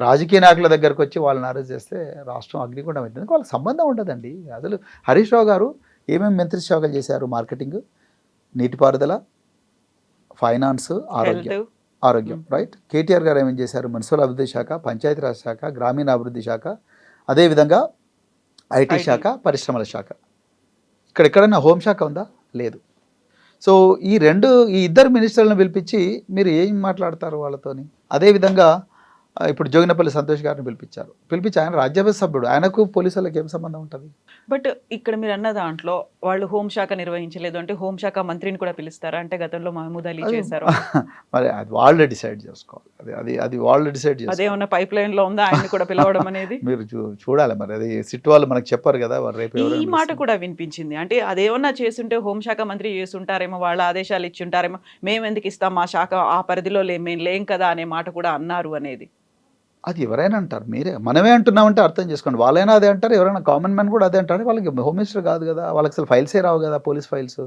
రాజకీయ నాయకుల దగ్గరకు వచ్చి వాళ్ళని అరెస్ట్ చేస్తే రాష్ట్రం అగ్నిగుండం అవుతుంది. వాళ్ళకి సంబంధం ఉండదండి. అసలు హరీష్ రావు గారు ఏమేమి మంత్రి శాఖలు చేశారు? మార్కెటింగ్, నీటిపారుదల, ఫైనాన్స్, ఆరోగ్యం రైట్. కేటీఆర్ గారు ఏమేం చేశారు? మున్సిపల్ అభివృద్ధి శాఖ, పంచాయతీరాజ్ శాఖ, గ్రామీణాభివృద్ధి శాఖ, అదేవిధంగా ఐటీ శాఖ, పరిశ్రమల శాఖ. ఇక్కడ ఎక్కడైనా హోంశాఖ ఉందా? లేదు. సో ఈ ఇద్దరు మినిస్టర్లను పిలిపించి మీరు ఏం మాట్లాడతారు వాళ్ళతోని? అదేవిధంగా ఇప్పుడు జోగినపల్లి సంతోష్ గారిని పిలిపించి ఆయన రాజ్యసభ సభ్యుడు, ఆయనకు పోలీసు వాళ్ళకి ఏం సంబంధం ఉంటుంది? బట్ ఇక్కడ మీరు అన్న దాంట్లో వాళ్ళు హోంశాఖ నిర్వహించలేదు అంటే హోంశాఖ మంత్రిని కూడా పిలుస్తారా? అంటే గతంలో మహమూద్ అలీ చేశారు. మరి అది వాళ్ళే డిసైడ్ చేసుకోవాలి. అది వాళ్ళు డిసైడ్ చేసుకోవాలి. అదేమన్నా పైప్ లైన్ లో ఉందా ఆయన కూడా పిలవడం అనేది? మీరు చూడాలి. మరి అది సిట్ వాళ్ళు మనకు చెప్పారు కదా. రేపు ఈ మాట కూడా వినిపించింది. అంటే అదేమన్నా చేస్తుంటే హోంశాఖ మంత్రి చేస్తుంటారేమో, వాళ్ళ ఆదేశాలు ఇచ్చుంటారేమో, మేము ఎందుకు ఇస్తాం, మా శాఖ ఆ పరిధిలో మేము లేం కదా అనే మాట కూడా అన్నారు అనేది. అది ఎవరైనా అంటారు. మనమే అంటున్నామంటే అర్థం చేసుకోండి. వాళ్ళైనా అదే అంటారు, ఎవరైనా కామన్ మ్యాన్ కూడా అదే అంటారు. వాళ్ళకి హోమ్ మినిస్టర్ కాదు కదా, వాళ్ళకి అసలు ఫైల్సే రావు కదా, పోలీస్ ఫైల్స్.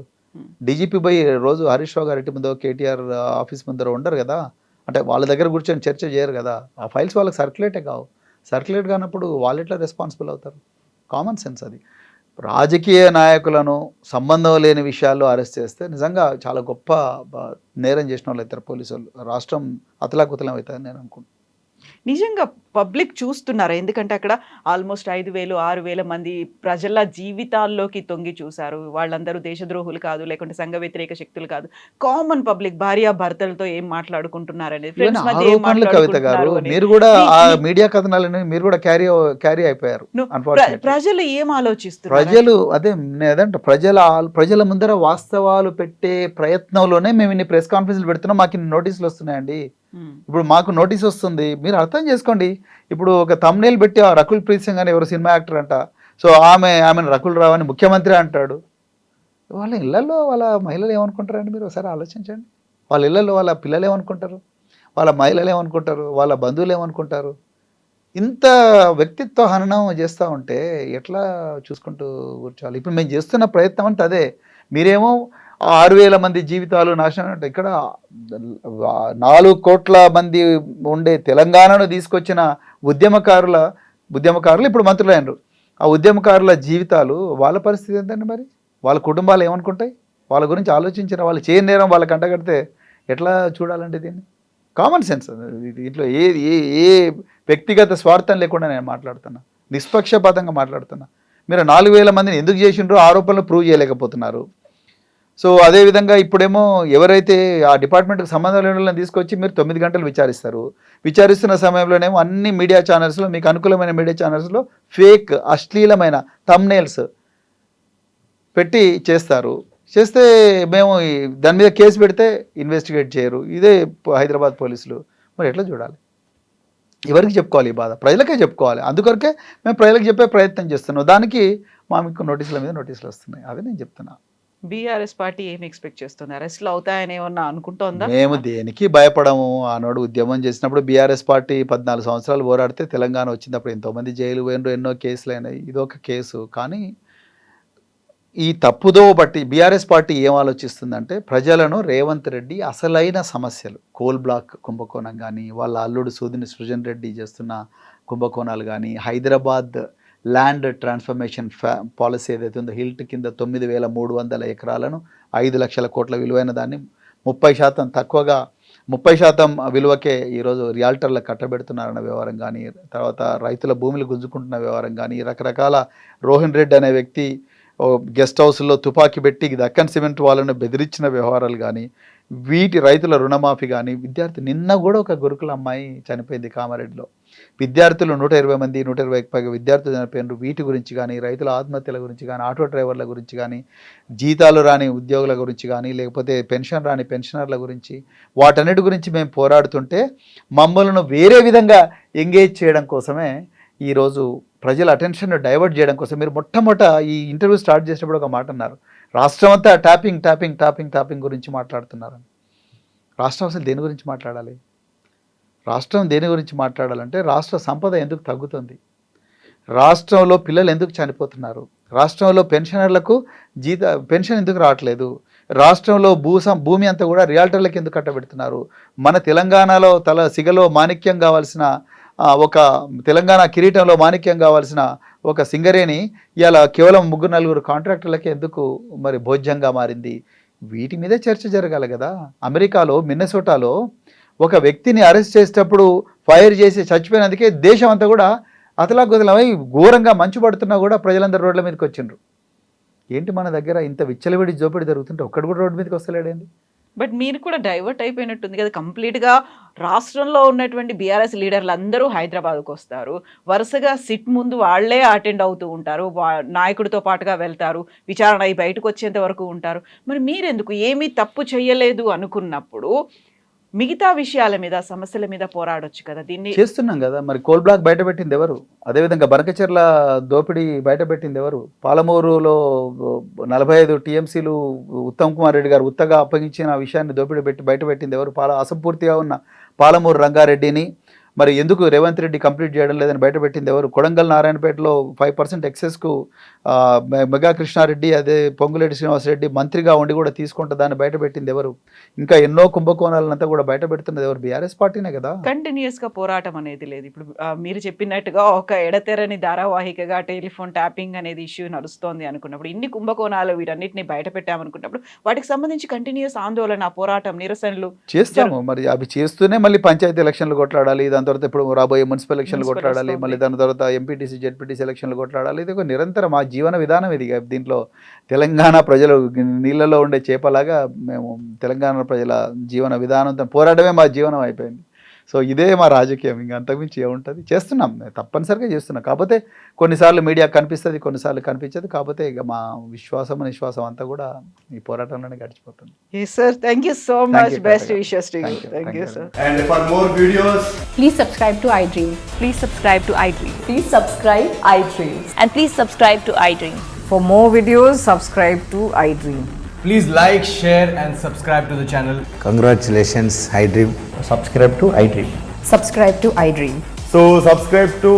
డీజీపీ పోయి రోజు హరీష్ రావు గారి ఇంటి ముందో కేటీఆర్ ఆఫీస్ ముందర ఉండరు కదా, అంటే వాళ్ళ దగ్గర కూర్చొని చర్చ చేయరు కదా. ఆ ఫైల్స్ వాళ్ళకి సర్క్యులేటే కావు. సర్క్యులేట్ కానప్పుడు వాళ్ళు ఎట్లా రెస్పాన్సిబుల్ అవుతారు? కామన్ సెన్స్ అది. రాజకీయ నాయకులను సంబంధం లేని విషయాల్లో అరెస్ట్ చేస్తే నిజంగా చాలా గొప్ప నేరం చేసిన వాళ్ళు అవుతారు పోలీసు వాళ్ళు. రాష్ట్రం అతలాకుతలం అవుతుందని నేను అనుకుంటున్నాను. నిజంగా పబ్లిక్ చూస్తున్నారు. ఎందుకంటే అక్కడ ఆల్మోస్ట్ 5,000-6,000 మంది ప్రజల జీవితాల్లోకి తొంగి చూశారు. వాళ్ళందరూ దేశద్రోహులు కాదు, లేకుంటే సంఘ వ్యతిరేక శక్తులు కాదు. కామన్ పబ్లిక్ భార్య భర్తలతో ఏం మాట్లాడుకుంటున్నారు అనేది, ఫ్రెండ్స్ మధ్య ఏం మాట్లాడుకుంటున్నారు అనేది. మీరు కూడా ఆ మీడియా కథనాలని మీరు కూడా క్యారీ అయిపోయారు. ప్రజలు ఏం ఆలోచిస్తున్నారు? ప్రజలు అదేంటే ప్రజల ముందర వాస్తవాలు పెట్టే ప్రయత్నంలోనే మేము ఇన్ని ప్రెస్ కాన్ఫరెన్స్లు పెడుతున్నాం, మాకు ఇన్ని నోటీసులు వస్తున్నాయండి. ఇప్పుడు మాకు నోటీస్ వస్తుంది, మీరు అర్థం చేసుకోండి. ఇప్పుడు ఒక thumbnail పెట్టి ఆ రకుల్ ప్రీత్ సింగ్ అని ఎవరు సినిమా యాక్టర్ అంట, సో ఆమెను రకుల్ రావు అని ముఖ్యమంత్రి అంటాడు. వాళ్ళ ఇళ్లలో వాళ్ళ మహిళలు ఏమనుకుంటారండి? మీరు ఒకసారి ఆలోచించండి. వాళ్ళ ఇళ్లలో వాళ్ళ పిల్లలు ఏమనుకుంటారు, వాళ్ళ మహిళలు ఏమనుకుంటారు, వాళ్ళ బంధువులు ఏమనుకుంటారు? ఇంత వ్యక్తిత్వ హననం చేస్తూ ఉంటే ఎట్లా చూసుకుంటూ కూర్చోవాలి? ఇప్పుడు మేము చేస్తున్న ప్రయత్నం అంటే అదే. మీరేమో 6,000 మంది జీవితాలు నాశనం అంటే, ఇక్కడ 4 కోట్ల మంది ఉండే తెలంగాణను తీసుకొచ్చిన ఉద్యమకారులు ఇప్పుడు మంత్రులైనరు. ఆ ఉద్యమకారుల జీవితాలు, వాళ్ళ పరిస్థితి ఏంటండి? మరి వాళ్ళ కుటుంబాలు ఏమనుకుంటాయి? వాళ్ళ గురించి ఆలోచించిన వాళ్ళు చేయని నేరం వాళ్ళకి అంటగడితే ఎట్లా చూడాలండి దీన్ని? Common sense. దీంట్లో ఏ వ్యక్తిగత స్వార్థం లేకుండా నేను మాట్లాడుతున్నా, నిష్పక్షపాతంగా మాట్లాడుతున్నా. మీరు 4,000 మందిని ఎందుకు చేసిండ్రో ఆరోపణలు ప్రూవ్ చేయలేకపోతున్నారు. సో అదేవిధంగా ఇప్పుడేమో ఎవరైతే ఆ డిపార్ట్మెంట్కి సంబంధం లేని వాళ్ళని తీసుకొచ్చి మీరు 9 గంటలు విచారిస్తున్న సమయంలోనేమో అన్ని మీడియా ఛానల్స్లో, మీకు అనుకూలమైన మీడియా ఛానల్స్లో ఫేక్ అశ్లీలమైన thumbnails పెట్టి చేస్తే మేము దాని మీద కేసు పెడితే ఇన్వెస్టిగేట్ చేయరు. ఇదే హైదరాబాద్ పోలీసులు. మరి ఎట్లా చూడాలి? ఎవరికి చెప్పుకోవాలి ఈ బాధ? ప్రజలకే చెప్పుకోవాలి. అందుకొరకే మేము ప్రజలకు చెప్పే ప్రయత్నం చేస్తున్నాం. దానికి మీకు నోటీసుల మీద నోటీసులు వస్తున్నాయి. అదే నేను చెప్తున్నా. బీఆర్ఎస్ పార్టీ ఏం ఎక్స్పెక్ట్ చేస్తుంది? అరెస్ట్లు అవుతాయని ఏమన్నా అనుకుంటోందా? మేము దేనికి భయపడము. ఆనాడు ఉద్యమం చేసినప్పుడు బీఆర్ఎస్ పార్టీ 14 సంవత్సరాలు పోరాడితే తెలంగాణ వచ్చినప్పుడు ఎంతోమంది జైలు పోయినరు, ఎన్నో కేసులు అయినాయి. ఇదొక కేసు. కానీ ఈ తప్పుదో బట్టి బీఆర్ఎస్ పార్టీ ఏం ఆలోచిస్తుందంటే, ప్రజలను రేవంత్ రెడ్డి అసలైన సమస్యలు, కోల్ బ్లాక్ కుంభకోణం కానీ, వాళ్ళ అల్లుడు సృజన్ రెడ్డి చేస్తున్న కుంభకోణాలు కానీ, హైదరాబాద్ ల్యాండ్ ట్రాన్స్ఫర్మేషన్ పాలసీ ఏదైతే ఉందో, హిల్ట్ కింద 9,300 ఎకరాలను 5 లక్షల కోట్ల విలువైన దాన్ని 30% తక్కువగా 30% విలువకే ఈరోజు రియాల్టర్లకు కట్టబెడుతున్నారన్న వ్యవహారం కానీ, తర్వాత రైతుల భూములు గుంజుకుంటున్న వ్యవహారం కానీ, రకరకాల రోహిన్ రెడ్డి అనే వ్యక్తి గెస్ట్ హౌస్లో తుపాకీ పెట్టి దక్కన్ సిమెంట్ వాళ్ళను బెదిరించిన వ్యవహారాలు కానీ, వీటి రైతుల రుణమాఫీ కానీ, నిన్న కూడా ఒక గురుకుల అమ్మాయి చనిపోయింది కామారెడ్డిలో. విద్యార్థులు 120 మంది 120కి పైగా విద్యార్థులు చనిపోయినారు. వీటి గురించి కానీ, రైతుల ఆత్మహత్యల గురించి కానీ, ఆటో డ్రైవర్ల గురించి కానీ, జీతాలు రాని ఉద్యోగుల గురించి కానీ, లేకపోతే పెన్షన్ రాని పెన్షనర్ల గురించి, వాటన్నిటి గురించి మేము పోరాడుతుంటే మమ్మల్ని వేరే విధంగా ఎంగేజ్ చేయడం కోసమే ఈరోజు ప్రజల అటెన్షన్ డైవర్ట్ చేయడం కోసం మీరు మొట్టమొదట ఈ ఇంటర్వ్యూ స్టార్ట్ చేసినప్పుడు ఒక మాట అన్నారు, రాష్ట్రం అంతా ట్యాపింగ్ ట్యాపింగ్ ట్యాపింగ్ ట్యాపింగ్ గురించి మాట్లాడుతున్నారు. రాష్ట్రం అసలు దేని గురించి మాట్లాడాలి? రాష్ట్రం దేని గురించి మాట్లాడాలంటే రాష్ట్ర సంపద ఎందుకు తగ్గుతుంది, రాష్ట్రంలో పిల్లలు ఎందుకు చనిపోతున్నారు, రాష్ట్రంలో పెన్షనర్లకు పెన్షన్ ఎందుకు రావట్లేదు, రాష్ట్రంలో భూమి అంతా కూడా రియాల్టర్లకు ఎందుకు కట్టబెడుతున్నారు, మన తెలంగాణలో సిగలో మాణిక్యం కావాల్సిన ఒక తెలంగాణ కిరీటంలో మాణిక్యం కావాల్సిన ఒక సింగరేణి ఇలా కేవలం 3-4 కాంట్రాక్టర్లకే ఎందుకు మరి భోజ్యంగా మారింది? వీటి మీదే చర్చ జరగాలి కదా. అమెరికాలో మిన్నెసోటాలో ఒక వ్యక్తిని అరెస్ట్ చేసేటప్పుడు ఫైర్ చేసి చచ్చిపోయినందుకే దేశం అంతా కూడా అతలాకుతలమై ఘోరంగా మంచు పడుతున్నా కూడా ప్రజలందరూ రోడ్ల మీదకి వచ్చిండ్రు. ఏంటి మన దగ్గర ఇంత విచ్చలవిడి జోపిడి జరుగుతుంటే ఒక్కడు కూడా రోడ్డు మీదకి వస్తలేడేంది? బట్ మీరు కూడా డైవర్ట్ అయిపోయినట్టుంది కదా కంప్లీట్గా. రాష్ట్రంలో ఉన్నటువంటి బీఆర్ఎస్ లీడర్లు అందరూ హైదరాబాద్కు వస్తారు, వరుసగా సిట్ ముందు వాళ్లే అటెండ్ అవుతూ ఉంటారు, నాయకుడితో పాటుగా వెళ్తారు, విచారణ అయి బయటకు వచ్చేంత వరకు ఉంటారు. మరి మీరెందుకు ఏమీ తప్పు చేయలేదు అనుకున్నప్పుడు మిగతా విషయాల మీద సమస్యల మీద పోరాడొచ్చు కదా? దీన్ని చేస్తున్నాం కదా. మరి కోల్ బ్లాక్ బయట పెట్టింది ఎవరు? అదేవిధంగా బనకచెర్ల దోపిడీ బయట పెట్టింది ఎవరు? పాలమూరులో 45 టీఎంసీలు ఉత్తమ్ కుమార్ రెడ్డి గారు ఉత్తగా అప్పగించిన విషయాన్ని దోపిడీ బయట పెట్టింది ఎవరు? అసంపూర్తిగా ఉన్న పాలమూరు రంగారెడ్డిని మరి ఎందుకు రేవంత్ రెడ్డి కంప్లీట్ చేయడం లేదని బయటపెట్టింది ఎవరు? కొడంగల్ నారాయణపేటలో 5% ఎక్సెస్కు మెగా కృష్ణారెడ్డి, అదే పొంగులేటి శ్రీనివాసరెడ్డి మంత్రిగా ఉండి కూడా తీసుకుంటే దాన్ని బయటపెట్టింది ఎవరు? ఇంకా ఎన్నో కుంభకోణాలంతా కూడా బయట పెడుతున్నది ఎవరు? బీఆర్ఎస్ పార్టీనే కదా. కంటిన్యూస్గా పోరాటం అనేది లేదు. ఇప్పుడు మీరు చెప్పినట్టుగా ఒక ఎడతెరని ధారావాహికగా టెలిఫోన్ ట్యాపింగ్ అనేది ఇష్యూ నడుస్తోంది అనుకున్నప్పుడు, ఇన్ని కుంభకోణాలు వీటన్నిటిని బయట పెట్టామనుకున్నప్పుడు వాటికి సంబంధించి కంటిన్యూస్ ఆందోళన, పోరాటం, నిరసనలు చేస్తాము. మరి అవి చేస్తూనే మళ్ళీ పంచాయతీ ఎలక్షన్లు కొట్లాడాలి, దాని తర్వాత ఇప్పుడు రాబోయే మున్సిపల్ ఎలక్షన్లు కొట్లాడాలి, మళ్ళీ దాని తర్వాత ఎంపీటీసీ జెడ్పీటీసీ ఎలక్షన్లు కొట్లాడాలి. ఇది ఒక నిరంతరం మా జీవన విధానం. ఇది దీంట్లో తెలంగాణ ప్రజలు నీళ్ళలో ఉండే చేపలాగా మేము తెలంగాణ ప్రజల జీవన విధానంతో పోరాడమే మా జీవనం అయిపోయింది. సో ఇదే మా రాజకీయం, ఇంకా అంతకుమించి ఏముంటుంది. చేస్తున్నాం, తప్పనిసరిగా చేస్తున్నాం. కాకపోతే కొన్నిసార్లు మీడియా కనిపిస్తుంది, కొన్నిసార్లు కనిపించదు. కాకపోతే ఇక మా విశ్వాసం నిశ్వాసం అంతా కూడా ఈ పోరాటంలోనే గడిచిపోతుంది. Sir, thank you so much. Best wishes to you. Thank you sir. And for more videos, Please subscribe to iDream. Please subscribe to iDream. Please subscribe iDream. And please subscribe to iDream. For more videos, subscribe to iDream. please like, share and subscribe to the channel. Congratulations, iDream. Subscribe to iDream. Subscribe to iDream. So subscribe to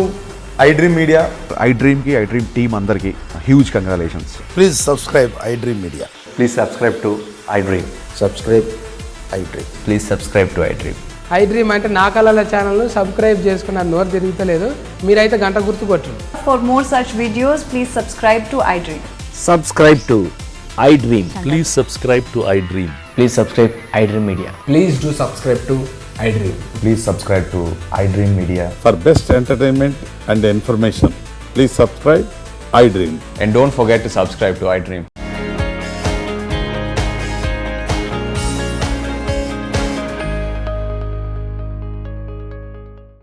iDream Media. iDream ki iDream team andarki huge congratulations. Please subscribe iDream Media. Please subscribe to iDream. Subscribe iDream. Please subscribe to iDream. iDream అంటే నా కళల ఛానల్ను subscribe చేసుకున్న నోరు తిరుగుతలేదు, మీరైతే గంట గుర్తు కొట్టండి. For more such videos, please subscribe to iDream. Subscribe to iDream. Please subscribe to iDream. Please subscribe iDream Media. Please do subscribe to iDream. Please subscribe to iDream Media. For best entertainment and information, please subscribe iDream. And don't forget to subscribe to iDream.